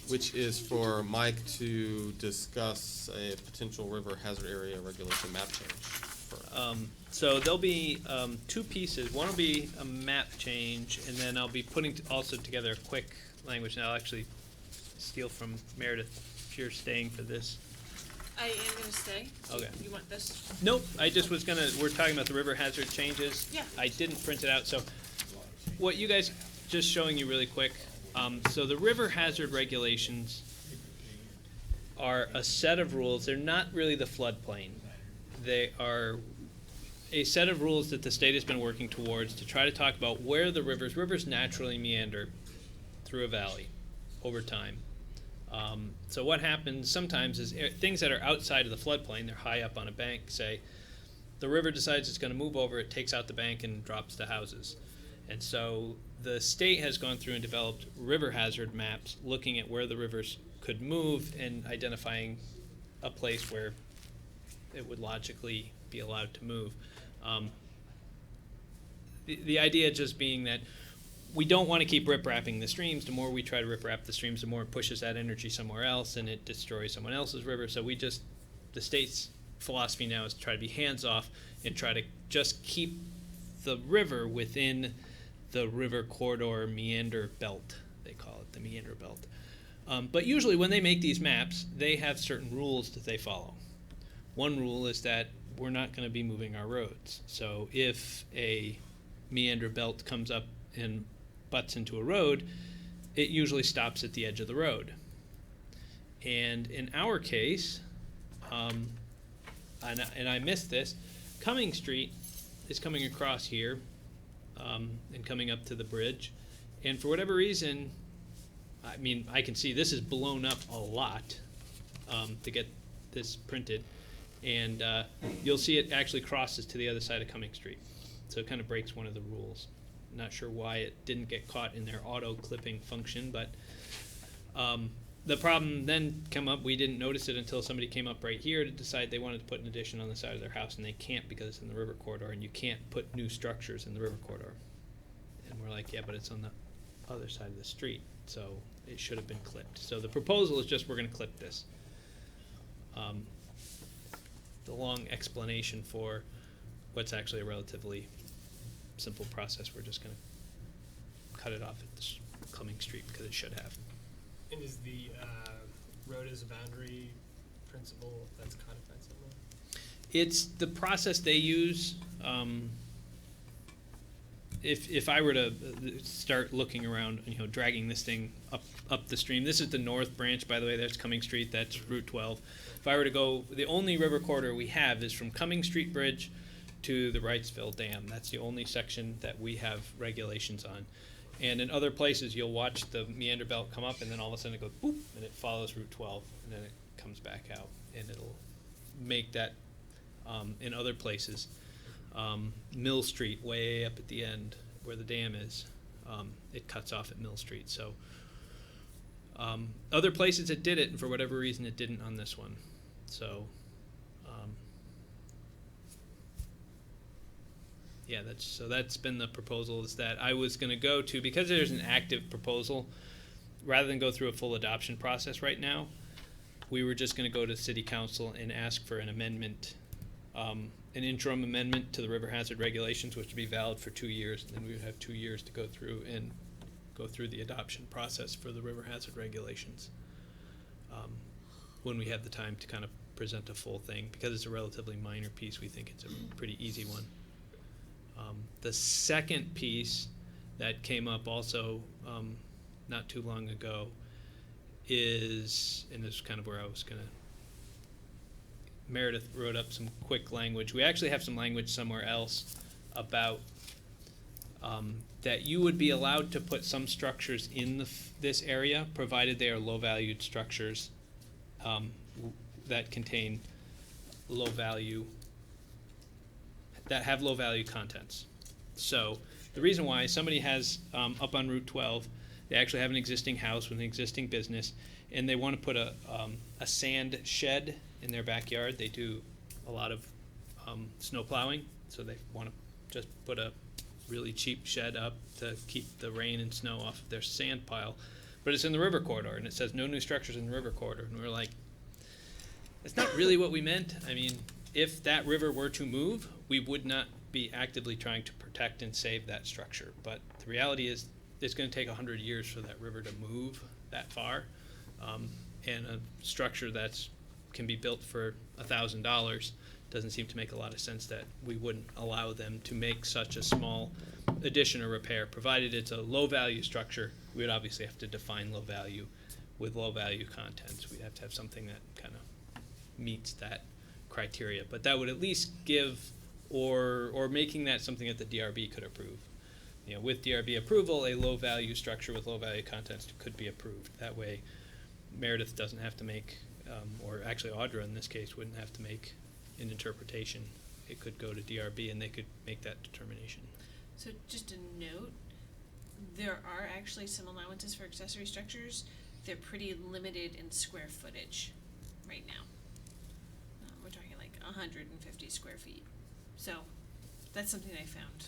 which is for Mike to discuss a potential river hazard area regulation map change for us. So there'll be two pieces. One will be a map change, and then I'll be putting also together a quick language. And I'll actually steal from Meredith if you're staying for this. I am gonna stay. Okay. You want this? Nope, I just was gonna, we're talking about the river hazard changes. Yeah. I didn't print it out, so what you guys, just showing you really quick, so the river hazard regulations are a set of rules. They're not really the floodplain. They are a set of rules that the state has been working towards to try to talk about where the rivers naturally meander through a valley over time. So what happens sometimes is things that are outside of the floodplain, they're high up on a bank, say, the river decides it's going to move over, it takes out the bank and drops the houses. And so the state has gone through and developed river hazard maps looking at where the rivers could move and identifying a place where it would logically be allowed to move. The idea just being that we don't want to keep rip-rapping the streams. The more we try to rip-rap the streams, the more it pushes that energy somewhere else and it destroys someone else's river. So the state's philosophy now is to try to be hands-off and try to just keep the river within the river corridor meander belt, they call it, the meander belt. But usually when they make these maps, they have certain rules that they follow. One rule is that we're not going to be moving our roads. So if a meander belt comes up and butts into a road, it usually stops at the edge of the road. And in our case, and I missed this, Cumming Street is coming across here and coming up to the bridge. And for whatever reason, I mean, I can see this is blown up a lot to get this printed. And you'll see it actually crosses to the other side of Cumming Street. So it kind of breaks one of the rules. Not sure why it didn't get caught in their auto clipping function, but the problem then come up, we didn't notice it until somebody came up right here to decide they wanted to put an addition on the side of their house, and they can't because it's in the river corridor, and you can't put new structures in the river corridor. And we're like, yeah, but it's on the other side of the street, so it should have been clipped. So the proposal is just we're gonna clip this. The long explanation for what's actually a relatively simple process, we're just gonna cut it off at this Cumming Street because it should have. And is the road as a boundary principle that's codified somewhere? It's the process they use. If I were to start looking around, dragging this thing up the stream, this is the north branch, by the way. That's Cumming Street. That's Route 12. If I were to go, the only river corridor we have is from Cumming Street Bridge to the Wrightsville Dam. That's the only section that we have regulations on. And in other places, you'll watch the meander belt come up, and then all of a sudden it goes boop, and it follows Route 12, and then it comes back out, and it'll make that. In other places, Mill Street, way up at the end where the dam is, it cuts off at Mill Street. So other places it did it, and for whatever reason it didn't on this one. So yeah, that's been the proposal, is that I was going to go to, because there's an active proposal, rather than go through a full adoption process right now, we were just going to go to City Council and ask for an amendment, an interim amendment to the river hazard regulations, which would be valid for 2 years, and then we would have 2 years to go through the adoption process for the river hazard regulations. When we have the time to kind of present a full thing, because it's a relatively minor piece, we think it's a pretty easy one. The second piece that came up also not too long ago is, and this is kind of where I was going to, Meredith wrote up some quick language. We actually have some language somewhere else about that you would be allowed to put some structures in this area, provided they are low-valued structures that contain that have low-value contents. So the reason why somebody has up on Route 12, they actually have an existing house with an existing business, and they want to put a sand shed in their backyard. They do a lot of snow plowing, so they want to just put a really cheap shed up to keep the rain and snow off of their sand pile. But it's in the river corridor, and it says no new structures in the river corridor. And we're like, that's not really what we meant. I mean, if that river were to move, we would not be actively trying to protect and save that structure. But the reality is it's going to take 100 years for that river to move that far. And a structure that's can be built for $1,000 doesn't seem to make a lot of sense that we wouldn't allow them to make such a small addition or repair. Provided it's a low-value structure, we would obviously have to define low value with low-value contents. We'd have to have something that kind of meets that criteria. But that would at least give, or making that something that the DRB could approve. With DRB approval, a low-value structure with low-value contents could be approved. That way, Meredith doesn't have to make, or actually Audra in this case wouldn't have to make an interpretation. It could go to DRB and they could make that determination. So just a note, there are actually some allowances for accessory structures. They're pretty limited in square footage right now. We're talking like 150 square feet. So that's something I found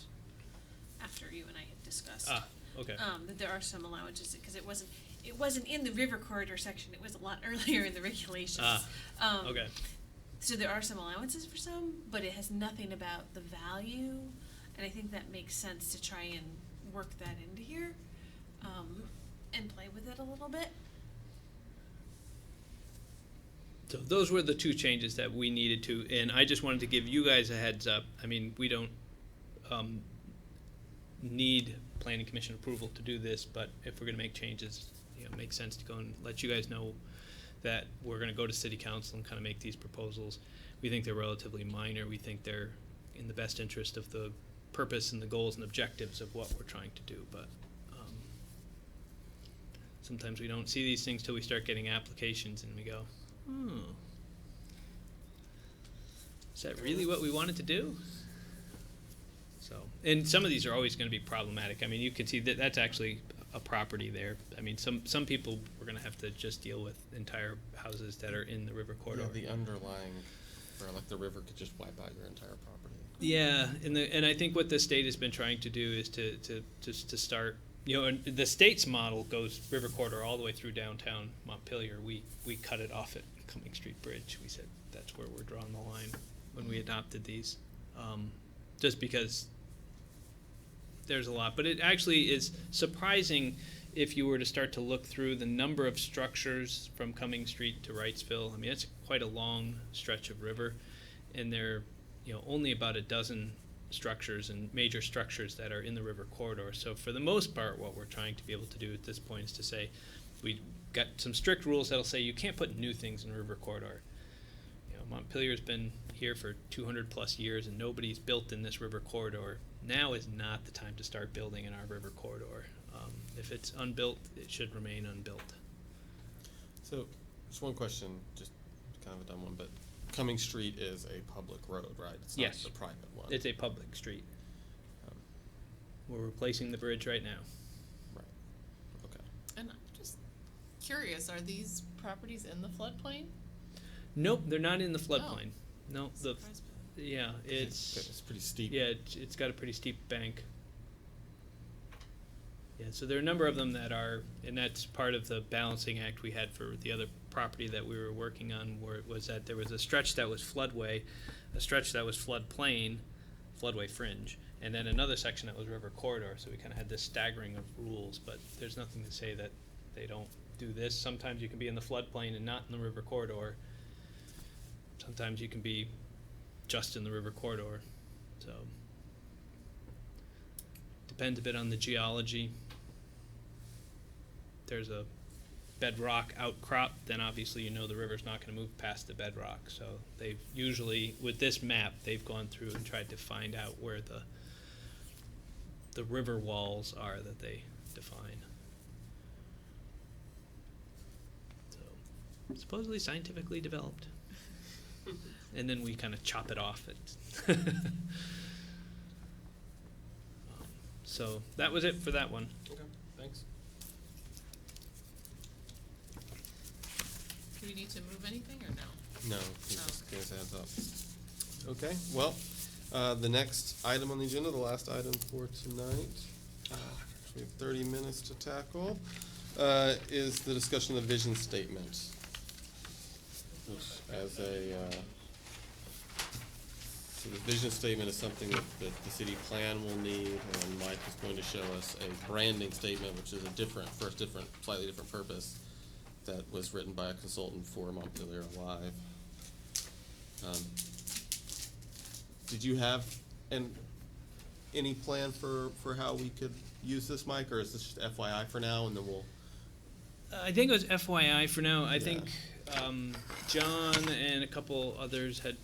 after you and I had discussed. Okay. That there are some allowances, because it wasn't in the river corridor section. It was a lot earlier in the regulations. Okay. So there are some allowances for some, but it has nothing about the value, and I think that makes sense to try and work that into here, and play with it a little bit. So those were the two changes that we needed to, and I just wanted to give you guys a heads up. I mean, we don't need planning commission approval to do this, but if we're going to make changes, it makes sense to go and let you guys know that we're going to go to city council and kind of make these proposals. We think they're relatively minor. We think they're in the best interest of the purpose and the goals and objectives of what we're trying to do, but sometimes we don't see these things till we start getting applications and we go, is that really what we wanted to do? So, and some of these are always going to be problematic. I mean, you can see that that's actually a property there. I mean, some people we're gonna have to just deal with entire houses that are in the river corridor. Yeah, the underlying, or like the river could just wipe out your entire property. Yeah, and I think what the state has been trying to do is to start, and the state's model goes river corridor all the way through downtown Montpelier. We cut it off at Cumming Street Bridge. We said that's where we're drawing the line when we adopted these, just because there's a lot. But it actually is surprising if you were to start to look through the number of structures from Cumming Street to Wrightsville. I mean, it's quite a long stretch of river, and there only about a dozen structures and major structures that are in the river corridor. So for the most part, what we're trying to be able to do at this point is to say we got some strict rules that'll say you can't put new things in the river corridor. Montpelier's been here for 200 plus years and nobody's built in this river corridor. Now is not the time to start building in our river corridor. If it's unbuilt, it should remain unbuilt. So, just one question, just kind of a dumb one, but Cumming Street is a public road, right? It's Yes. not the private one. It's a public street. Um, We're replacing the bridge right now. Right. Okay. And I'm just curious, are these properties in the floodplain? Nope, they're not in the floodplain. No, Surprised by that. yeah, It's it's pretty steep. yeah, it's got a pretty steep bank. Yeah, so there are a number of them that are, and that's part of the balancing act we had for the other property that we were working on, where it was that there was a stretch that was floodway, a stretch that was floodplain, floodway fringe, and then another section that was river corridor. So we kind of had this staggering of rules, but there's nothing to say that they don't do this. Sometimes you can be in the floodplain and not in the river corridor. Sometimes you can be just in the river corridor. So depends a bit on the geology. There's a bedrock outcrop, then obviously the river's not going to move past the bedrock. So they've usually, with this map, they've gone through and tried to find out where the river walls are that they define. So supposedly scientifically developed. And then we kind of chop it off. So that was it for that one. Okay, thanks. Do we need to move anything or no? No, he Oh. just gives a heads up. Okay, well, the next item on the agenda, the last item for tonight, we have 30 minutes to tackle, is the discussion of the vision statement. Which so the vision statement is something that the city plan will need, and Mike is going to show us a branding statement, which is slightly different purpose, that was written by a consultant for Montpelier Alive. Did you have any plan for how we could use this, Mike, or is this just FYI for now, and then we'll? I think it was FYI for now. I think John and a couple others had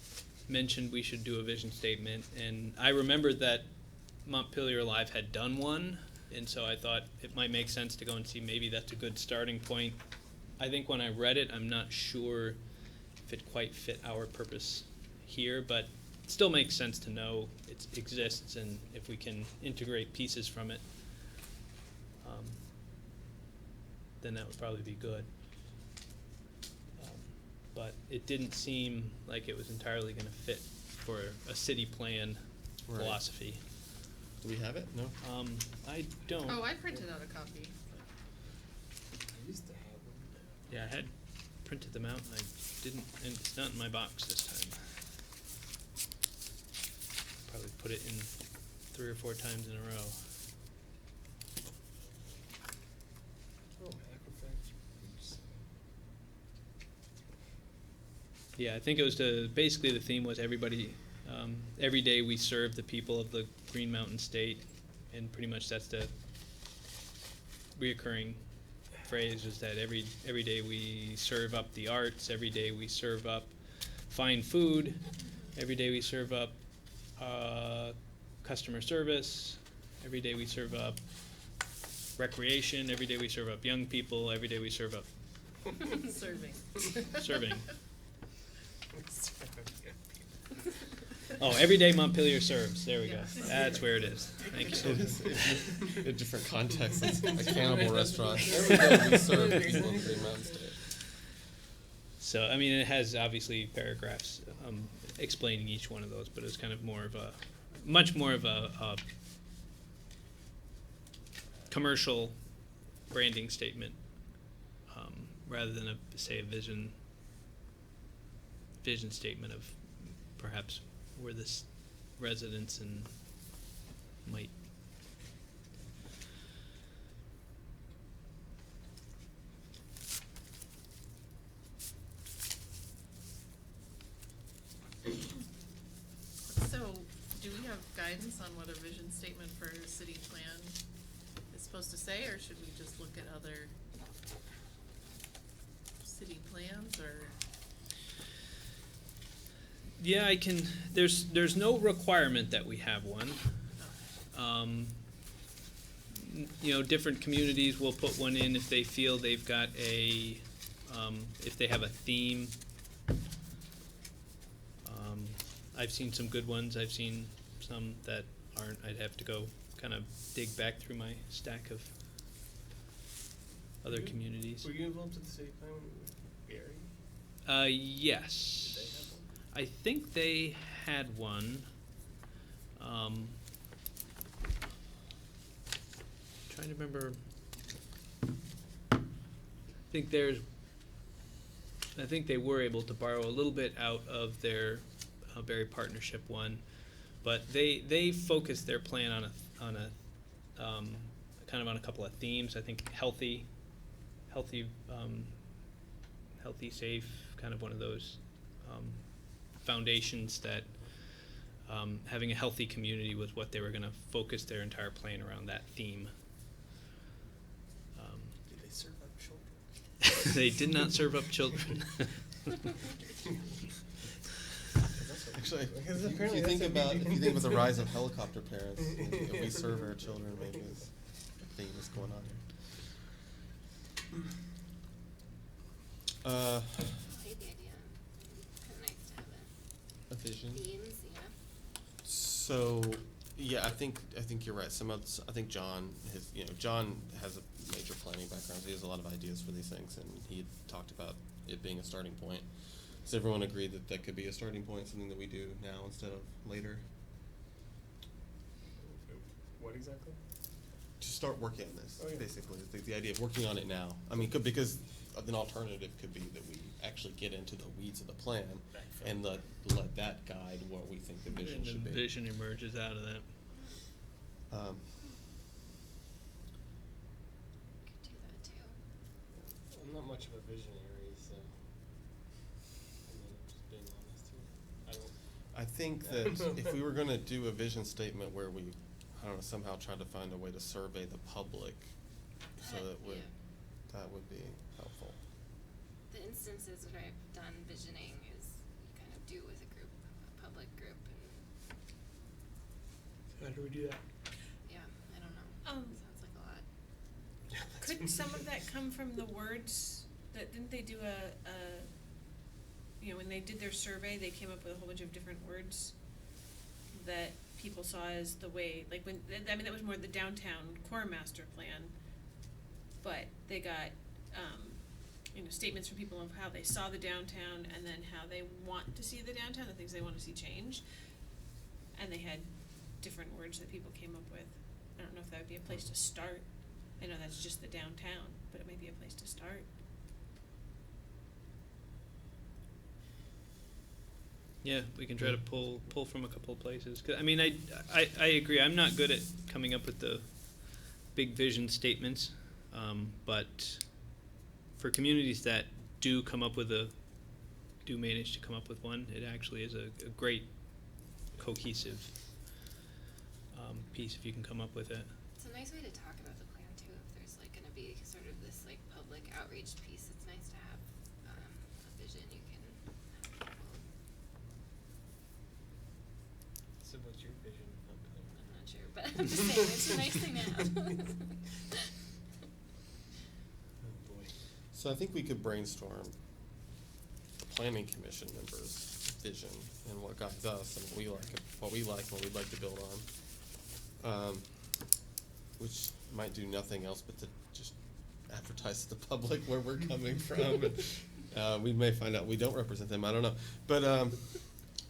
mentioned we should do a vision statement, and I remembered that Montpelier Live had done one, and so I thought it might make sense to go and see maybe that's a good starting point. I think when I read it, I'm not sure if it quite fit our purpose here, but it still makes sense to know it exists, and if we can integrate pieces from it, then that would probably be good. But it didn't seem like it was entirely going to fit for a city plan Right. philosophy. Do we have it? No. I don't. Oh, I printed out a copy. I used to have them. Yeah, I had printed them out, and I didn't, and it's not in my box this time. Probably put it in 3 or 4 times in a row. Oh, Equifax. Yeah, I think it was basically the theme was everybody, every day we serve the people of the Green Mountain State, and pretty much that's the reoccurring phrase, is that every day we serve up the arts, every day we serve up fine food, every day we serve up customer service, every day we serve up recreation, every day we serve up young people, every day we serve up Serving. serving. Oh, every day Montpelier serves. There we go. Yeah. That's where it is. Thank you. It is, in different contexts, it's a cannibal restaurant. Every day we serve people in Green Mountain State. So, I mean, it has obviously paragraphs explaining each one of those, but it's kind of much more of a commercial branding statement rather than a vision statement of perhaps where this residents and might. So, do we have guidance on what a vision statement for a city plan is supposed to say, or should we just look at other city plans, or? Yeah, I can. There's no requirement that we have one. Different communities will put one in if they feel they've got if they have a theme. I've seen some good ones. I've seen some that aren't. I'd have to go kind of dig back through my stack of other communities. Were you involved with the city plan with Gary? Yes. Did they have one? I think they had one. Trying to remember. I think they were able to borrow a little bit out of their Berry Partnership one, but they focused their plan on a kind of on a couple of themes. I think healthy, safe, kind of one of those foundations that having a healthy community was what they were going to focus their entire plan around, that theme. Did they serve up children? They did not serve up children. Actually, if you think about the rise of helicopter parents, we serve our children, maybe is a theme that's going on here. I like the idea. Kind of nice to have A vision. themes, yeah. So, yeah, I think you're right. I think John has a major planning background. So he has a lot of ideas for these things, and he had talked about it being a starting point. Does everyone agree that that could be a starting point, something that we do now instead of later? What exactly? To start working on this, Oh, yeah. basically, the idea of working on it now. I mean, because an alternative could be that we actually get into the weeds of the plan and let that guide what we think the vision And should the be. vision emerges out of that. Could do that too. I'm not much of a visionary, so I mean, I'm just being honest here. I don't. I think that if we were going to do a vision statement where we, somehow try to find a way to survey the public, so that that would be helpful. The instances where I've done visioning is you kind of do with a group, a public group, and How do we do that? yeah, I don't know. Sounds like a lot. Could some of that come from the words that, didn't they do when they did their survey, they came up with a whole bunch of different words that people saw as the way, like that was more the downtown core master plan, but they got, statements from people of how they saw the downtown and then how they want to see the downtown, the things they want to see change. And they had different words that people came up with. I don't know if that would be a place to start. I know that's just the downtown, but it might be a place to start. Yeah, we can try to pull from a couple of places. 'Cause, I mean, I agree. I'm not good at coming up with the big vision statements, but for communities that do manage to come up with one, it actually is a great cohesive piece if you can come up with it. It's a nice way to talk about the plan too. If there's like going to be sort of this like public outreach piece, it's nice to have a vision you can have people. So what's your vision? I'm not sure, but I'm just saying it's a nice thing to have. Oh boy. So I think we could brainstorm the planning commission members' vision and what guides us and what we like and what we'd like to build on. Which might do nothing else but to just advertise to the public where we're coming from. And, we may find out we don't represent them. I don't know, but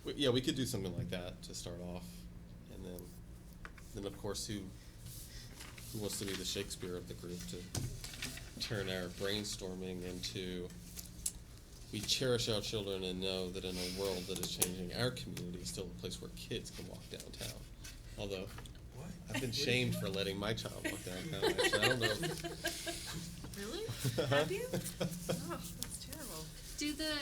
we could do something like that to start off, and then of course who wants to be the Shakespeare of the group to turn our brainstorming into we cherish our children and know that in a world that is changing, our community is still a place where kids can walk downtown. Although I've been shamed for letting my child walk downtown. Actually, I don't know. Really? Have you? Oh, that's terrible. Do the,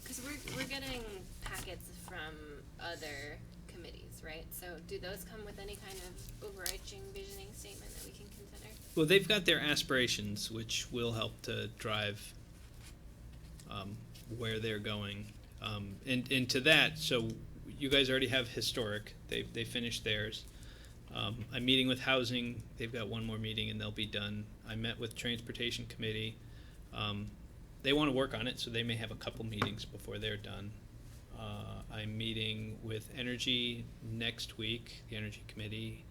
cause we're getting packets from other committees, right? So do those come with any kind of overarching visioning statement that we can consider? Well, they've got their aspirations, which will help to drive where they're going. And to that, so you guys already have historic. They finished theirs. I'm meeting with housing. They've got one more meeting and they'll be done. I met with transportation committee. They want to work on it, so they may have a couple meetings before they're done. I'm meeting with energy next week, the energy committee.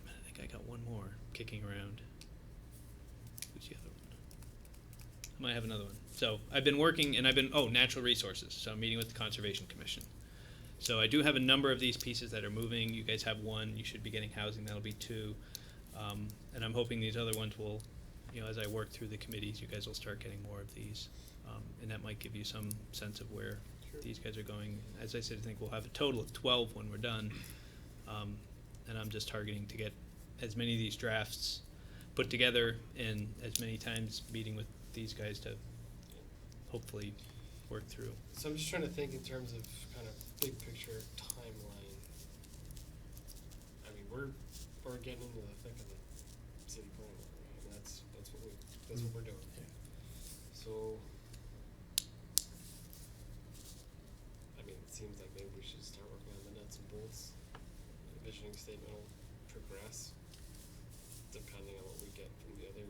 I think I got one more kicking around. Who's the other one? I might have another one. So I've been working, and natural resources. So I'm meeting with the Conservation Commission. So I do have a number of these pieces that are moving. You guys have one. You should be getting housing. That'll be two. And I'm hoping these other ones will, as I work through the committees, you guys will start getting more of these. And that might give you some sense of where these guys are going. As I said, I think we'll have a total of 12 when we're done. And I'm just targeting to get as many of these drafts put together and as many times meeting with these guys to hopefully work through. So I'm just trying to think in terms of kind of big picture timeline. I mean, we're getting into the thick of the city plan, right? I mean, that's what we're doing. Yeah. So, I mean, it seems like maybe we should start working on the nuts and bolts. The visioning statement will progress depending on what we get from the other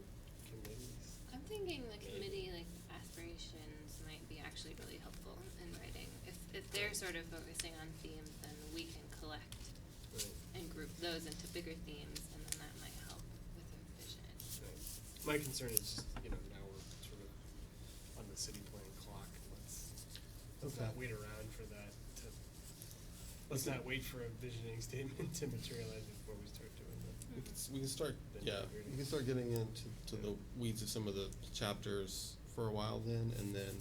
committees. I'm thinking the committee, like, aspirations might be actually really helpful in writing. If they're sort of focusing on themes, then we can collect and group those into bigger themes, and then that might help with a vision. Right. My concern is just, now we're sort of on the city plan clock. Let's not wait around for that let's not wait for a visioning statement to materialize before we start doing that. We can start, we can start getting into the weeds of some of the chapters for a while then, and then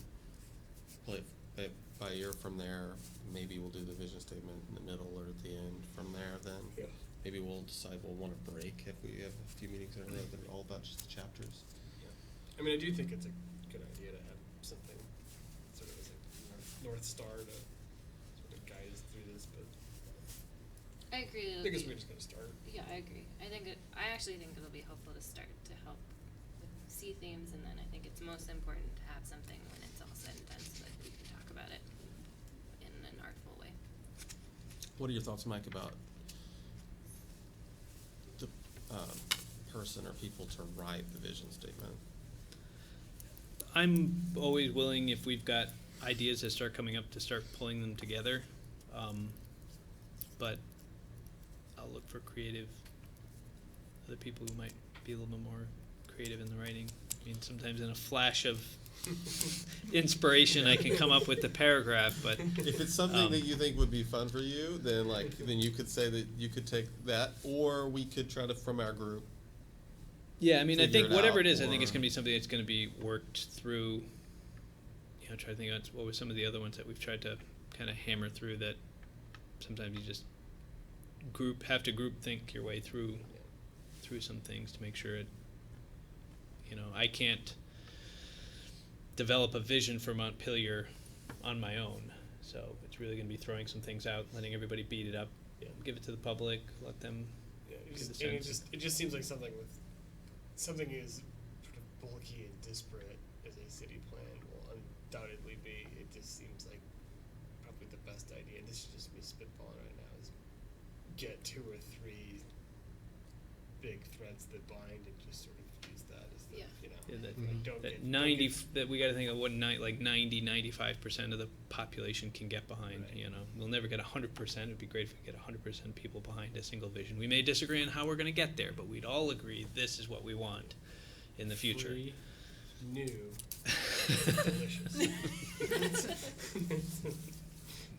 by a year from there, maybe we'll do the vision statement in the middle or at the end from there then. Yeah. Maybe we'll decide we'll want a break if we have a few meetings in a row that are all about just the chapters. Yeah. I mean, I do think it's a good idea to have something sort of as a North Star to sort of guide us through this, but I agree. I guess we just gotta start. Yeah, I agree. I actually think it'll be helpful to start to help with see themes, and then I think it's most important to have something when it's all said and done so that we can talk about it in an artful way. What are your thoughts, Mike, about the person or people to write the vision statement? I'm always willing, if we've got ideas that start coming up, to start pulling them together. But I'll look for other people who might be a little bit more creative in the writing. I mean, sometimes in a flash of inspiration, I can come up with the paragraph, but If it's something that you think would be fun for you, then then you could say that you could take that, or we could try to, from our group. yeah, I mean, I Figure think it whatever out, it is, I think it's or- going to be something that's going to be worked through. Try to think about what were some of the other ones that we've tried to kind of hammer through that sometimes you just have to group think your way through some things to make sure it. I can't develop a vision for Montpelier on my own, so it's really going to be throwing some things out, letting everybody beat it up, give it to the public, let them. Yeah, Get the and sense. it just seems like something as sort of bulky and disparate as a city plan will undoubtedly be. It just seems like probably the best idea, and this is just me spitballing right now, is get 2 or 3 big threads that bind and just sort of use that as the, Yeah. you know, Yeah, that- like, don't that get- 90 don't that we got to think of what 95% of the population can get behind. Right. You know, we'll never get 100%. It'd be great if we get 100% people behind a single vision. We may disagree on how we're going to get there, but we'd all agree this is what we want in the future. Free, new, delicious.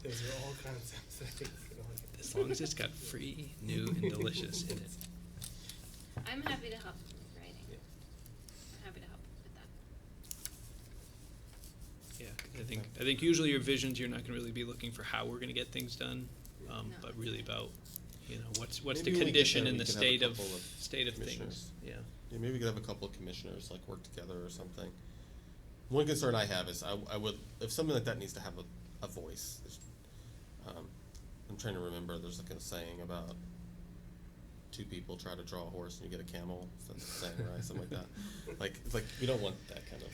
Those are all concepts I think we can all get. As long as it's got free, new, and delicious in it. I'm happy to help with writing. Yeah. I'm happy to help with that. Yeah, 'cause I think usually your visions you're not going to really be looking for how we're going to get things done, No. but really about what's Maybe the when we get condition there, and we the can have a state of couple of things. commissioners. Yeah. Yeah, maybe we could have a couple of commissioners like work together or something. One concern I have is I would, if something like that needs to have a voice. I'm trying to remember. There's like a saying about two people try to draw a horse and you get a camel. That's the saying, right? Something like that. Like it's like we don't want that kind of. A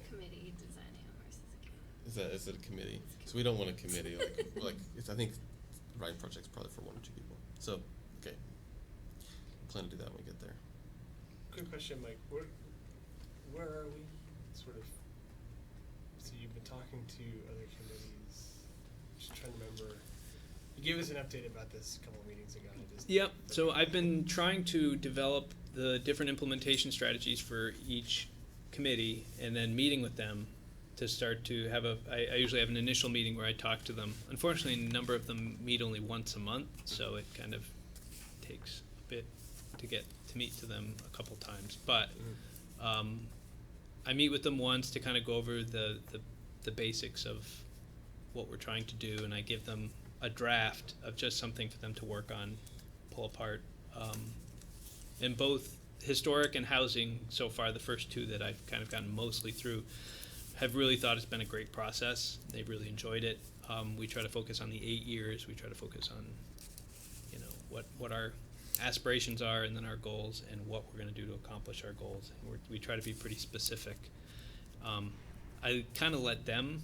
committee designing a horse's Is it a committee? So we don't want a committee like it's, I think the writing project's probably for 1 or 2 people. So okay, plan to do that when we get there. Quick question, Mike. Where are we? Sort of. So you've been talking to other committees. Just trying to remember. You gave us an update about this a couple of meetings ago. Yep. So I've been trying to develop the different implementation strategies for each committee, and then meeting with them to start to have I usually have an initial meeting where I talk to them. Unfortunately, a number of them meet only once a month, so it kind of takes a bit to get to meet to them a couple times. But I meet with them once to kind of go over the basics of what we're trying to do, and I give them a draft of just something for them to work on, pull apart. And both historic and housing, so far, the first two that I've kind of gotten mostly through, have really thought it's been a great process. They've really enjoyed it. We try to focus on the 8 years. We try to focus on, what our aspirations are, and then our goals, and what we're going to do to accomplish our goals. And we try to be pretty specific. I kind of let them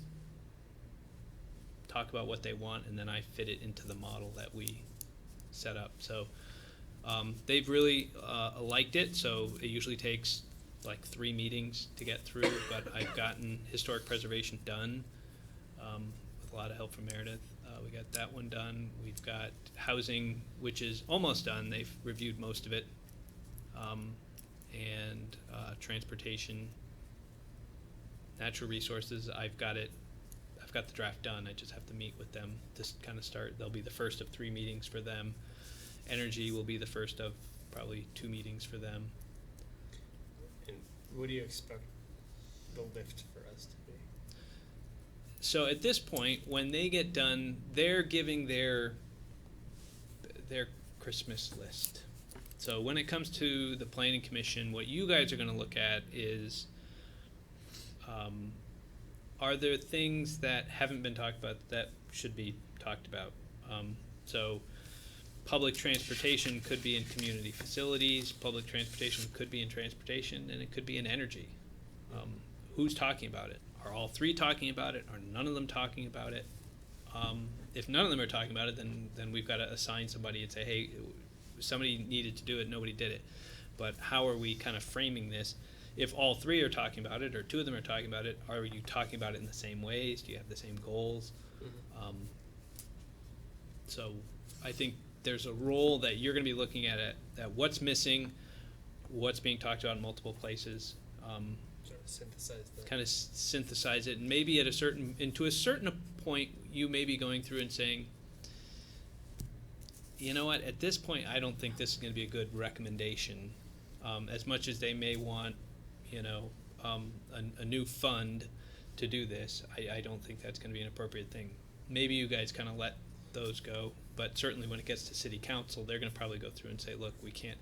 talk about what they want, and then I fit it into the model that we set up. So they've really liked it. So it usually takes like 3 meetings to get through, but I've gotten historic preservation done with a lot of help from Meredith. We got that one done. We've got housing, which is almost done. They've reviewed most of it. And transportation, natural resources, I've got the draft done. I just have to meet with them to kind of start. They'll be the first of 3 meetings for them. Energy will be the first of probably 2 meetings for them. And what do you expect the lift for us to be? So at this point, when they get done, they're giving their Christmas list. So when it comes to the Planning Commission, what you guys are going to look at is, are there things that haven't been talked about that should be talked about? So public transportation could be in community facilities, public transportation could be in transportation, and it could be in energy. Who's talking about it? Are all 3 talking about it? Are none of them talking about it? If none of them are talking about it, then we've got to assign somebody and say, hey, somebody needed to do it, nobody did it. But how are we kind of framing this? If all 3 are talking about it, or 2 of them are talking about it, are you talking about it in the same ways? Do you have the same goals? So I think there's a role that you're going to be looking at what's missing, what's being talked about in multiple places. Sort of synthesize that. Kind of synthesize it, and maybe to a certain point, you may be going through and saying, you know what, at this point, I don't think this is going to be a good recommendation. As much as they may want, a new fund to do this, I don't think that's going to be an appropriate thing. Maybe you guys kind of let those go, but certainly when it gets to city council, they're going to probably go through and say, look, we can't,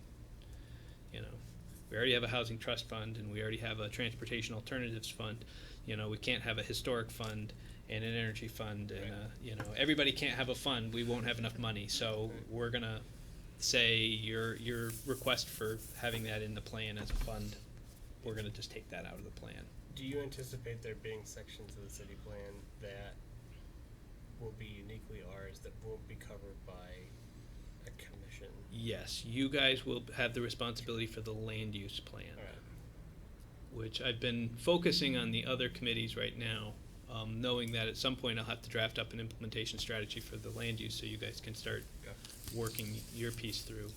we already have a housing trust fund, and we already have a transportation alternatives fund. We can't have a historic fund and an energy fund, and everybody can't have a fund. We won't have enough money, so we're gonna say your request for having that in the plan as a fund, we're gonna just take that out of the plan. Do you anticipate there being sections of the city plan that will be uniquely ours that won't be covered by a commission? Yes, you guys will have the responsibility for the land use plan. All right. which I've been focusing on the other committees right now, knowing that at some point I'll have to draft up an implementation strategy for the land use so you guys can start working your piece through.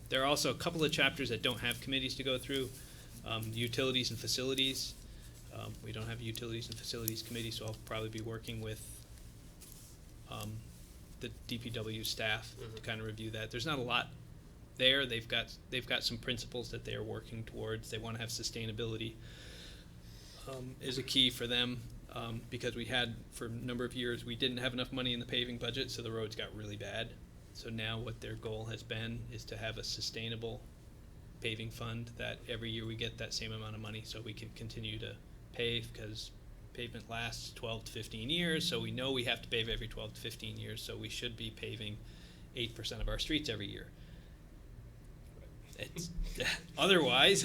There are also a couple of chapters that don't have committees to go through. Utilities and facilities. We don't have a utilities and facilities committee, so I'll probably be working with the DPW staff to kind of review that. There's not a lot there. They've got some principles that they are working towards. They want to have sustainability is a key for them, because we had, for a number of years, we didn't have enough money in the paving budget, so the roads got really bad. So now what their goal has been is to have a sustainable paving fund that every year we get that same amount of money so we can continue to pave, because pavement lasts 12 to 15 years, so we know we have to pave every 12 to 15 years, so we should be paving 8% of our streets every year. It's, otherwise,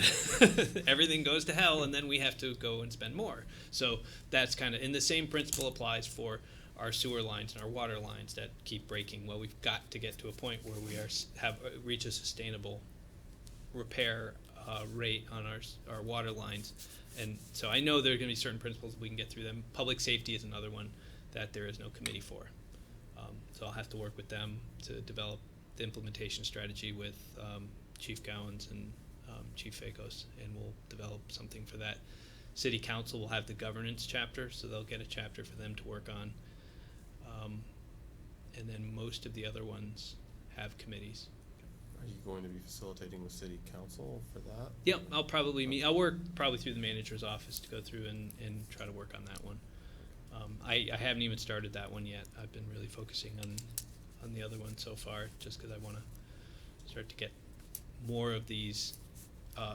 everything goes to hell, and then we have to go and spend more. So that's kind of, and the same principle applies for our sewer lines and our water lines that keep breaking. Well, we've got to get to a point where we reach a sustainable repair rate on our water lines. And so I know there are going to be certain principles we can get through them. Public safety is another one that there is no committee for. So I'll have to work with them to develop the implementation strategy with Chief Gowans and Chief Fakos, and we'll develop something for that. City Council will have the governance chapter, so they'll get a chapter for them to work on. And then most of the other ones have committees. Are you going to be facilitating with City Council for that? Yep, I'll probably I'll work probably through the manager's office to go through and try to work on that one. I haven't even started that one yet. I've been really focusing on the other one so far, just because I want to start to get more of these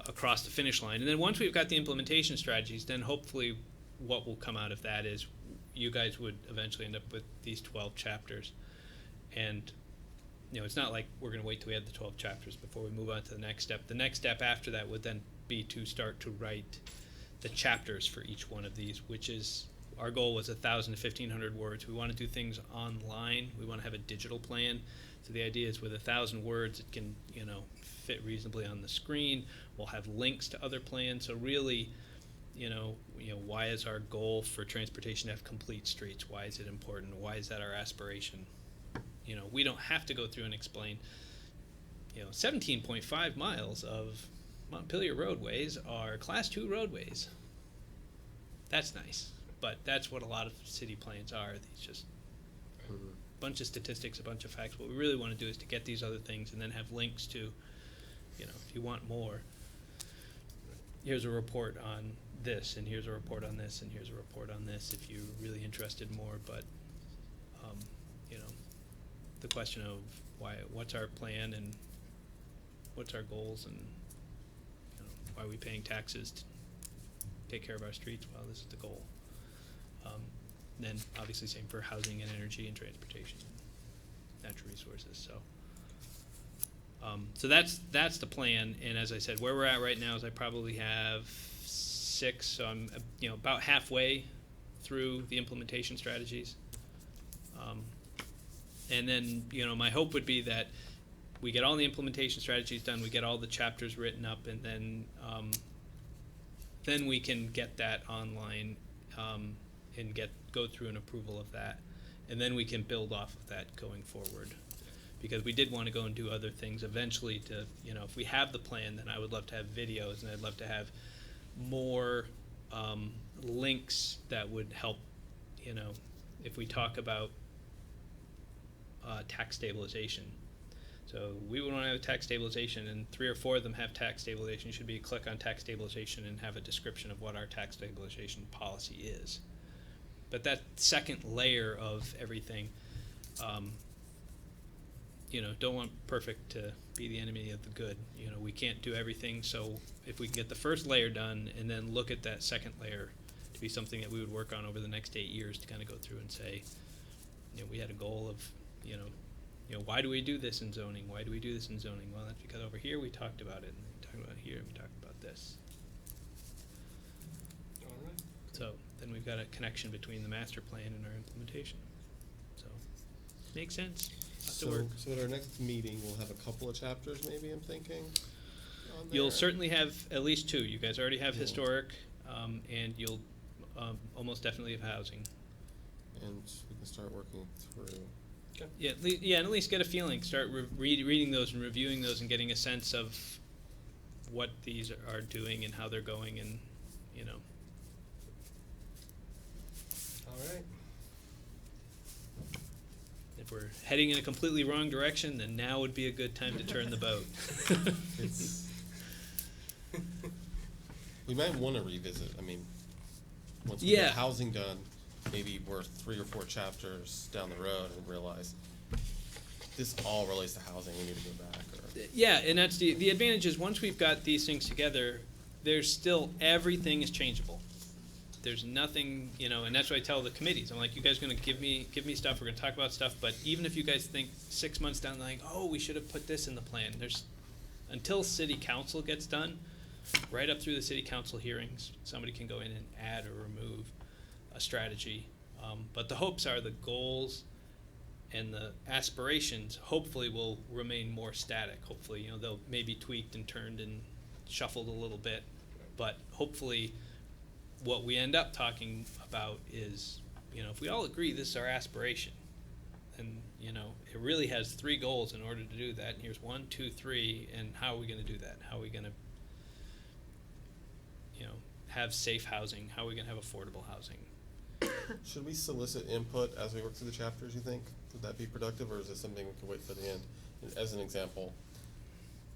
across the finish line. And then once we've got the implementation strategies, then hopefully what will come out of that is you guys would eventually end up with these 12 chapters. And it's not like we're going to wait till we have the 12 chapters before we move on to the next step. The next step after that would then be to start to write the chapters for each one of these, which is, our goal was 1,000 to 1,500 words. We want to do things online. We want to have a digital plan. So the idea is with 1,000 words, it can, fit reasonably on the screen. We'll have links to other plans. So really, why is our goal for transportation to have complete streets? Why is it important? Why is that our aspiration? We don't have to go through and explain, 17.5 miles of Montpelier roadways are Class 2 roadways. That's nice, but that's what a lot of city plans are. These just a bunch of statistics, a bunch of facts. What we really want to do is to get these other things and then have links to, if you want more, here's a report on this, and here's a report on this, and here's a report on this, if you're really interested more. But the question of what's our plan and what's our goals, and why are we paying taxes to take care of our streets? Well, this is the goal. Then obviously same for housing and energy and transportation and natural resources. So that's the plan. And as I said, where we're at right now is I probably have 6, so I'm about halfway through the implementation strategies. And then, my hope would be that we get all the implementation strategies done, we get all the chapters written up, and then we can get that online and go through an approval of that. And then we can build off of that going forward. Because we did want to go and do other things eventually to, if we have the plan, then I would love to have videos, and I'd love to have more links that would help, if we talk about tax stabilization. So we would want to have tax stabilization, and 3 or 4 of them have tax stabilization. You should be click on tax stabilization and have a description of what our tax stabilization policy is. But that second layer of everything, don't want perfect to be the enemy of the good. We can't do everything, so if we can get the first layer done and then look at that second layer to be something that we would work on over the next 8 years to kind of go through and say, we had a goal of, why do we do this in zoning? Why do we do this in zoning? Well, that's because over here we talked about it, and we talked about it here, and we talked about this. All right. So then we've got a connection between the master plan and our implementation. So, makes sense. Lots of work. So at our next meeting, we'll have a couple of chapters, maybe, I'm thinking? on there? You'll certainly have at least two. You guys already have Yeah. historic, and you'll almost definitely have housing. And we can start working through. Yeah, and at least get a feeling. Start reading those and reviewing those and getting a sense of what these are doing and how they're going, and All right. if we're heading in a completely wrong direction, then now would be a good time to turn the boat. It's, we might want to revisit. I mean, once we Yeah. get housing done, maybe we're 3 or 4 chapters down the road and realize this all relates to housing. We need to go back. Or Yeah, and that's the advantage is once we've got these things together, there's still everything is changeable. There's nothing, and that's what I tell the committees. I'm like, you guys are going to give me stuff. We're going to talk about stuff. But even if you guys think 6 months down the line, oh, we should have put this in the plan. Until city council gets done, right up through the city council hearings, somebody can go in and add or remove a strategy. But the hopes are the goals and the aspirations hopefully will remain more static. Hopefully, they'll maybe tweaked and turned and shuffled a little bit. But hopefully what we end up talking about is, if we all agree this is our aspiration, and, it really has 3 goals in order to do that, and here's 1, 2, 3, and how are we going to do that? How are we going to, have safe housing? How are we going to have affordable housing? should we solicit input as we work through the chapters? You think would that be productive, or is this something we can wait for the end? As an example,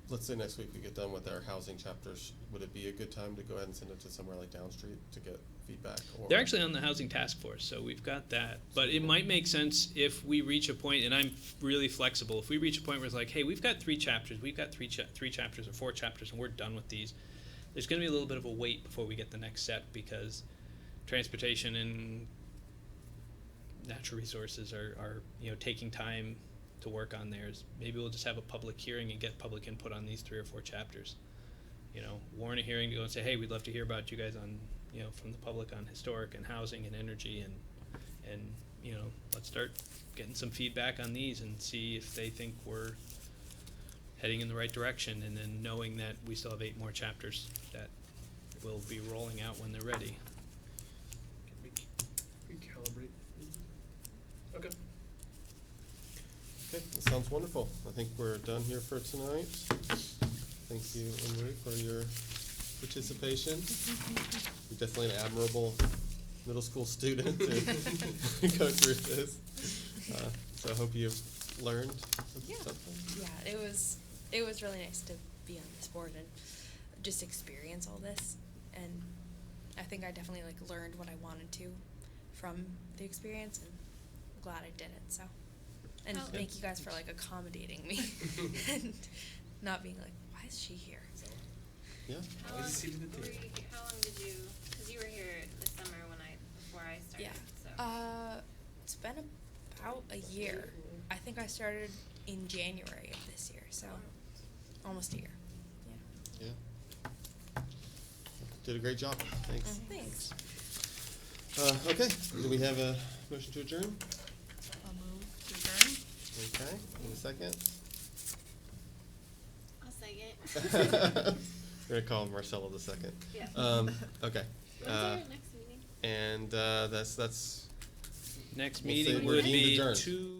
let's say next week we get done with our housing chapters. Would it be a good time to go ahead and send it to somewhere like Down Street to get feedback? Or They're actually on the housing task force, so we've got that. But it might make sense if we reach a point, and I'm really flexible, if we reach a point where it's like, hey, we've got 3 chapters, we've got 3 chapters or 4 chapters, and we're done with these. There's going to be a little bit of a wait before we get the next set, because transportation and natural resources are taking time to work on theirs. Maybe we'll just have a public hearing and get public input on these 3 or 4 chapters. Warn a hearing to go and say, hey, we'd love to hear about you guys on, from the public on historic and housing and energy, and let's start getting some feedback on these and see if they think we're heading in the right direction, and then knowing that we still have 8 more chapters that will be rolling out when they're ready. Recalibrate. Okay. Okay, that sounds wonderful. I think we're done here for tonight. Thank you, Emery, for your participation. You're definitely an admirable middle school student to go through this. So I hope you've learned something. Yeah, it was really nice to be on this board and just experience all this. And I think I definitely learned what I wanted to from the experience, and I'm glad I did it. So, and Oh. thank you guys for accommodating me and not being like, why is she here? So, Yeah. How Always long, a seat at the were table. you, how long did you, because you were here this summer before I started, yeah. so. It's been about a year. I think I started in January of this year, so almost a year. Yeah. Yeah. Did a great job. Thanks. Thanks. Okay, do we have a motion to adjourn? I'll move to adjourn. Okay, in a second. I'll second. We're gonna call Marcella the second. Yeah. Okay. When's our next meeting? And that's Next We'll say meeting we're would deemed be adjourned. 2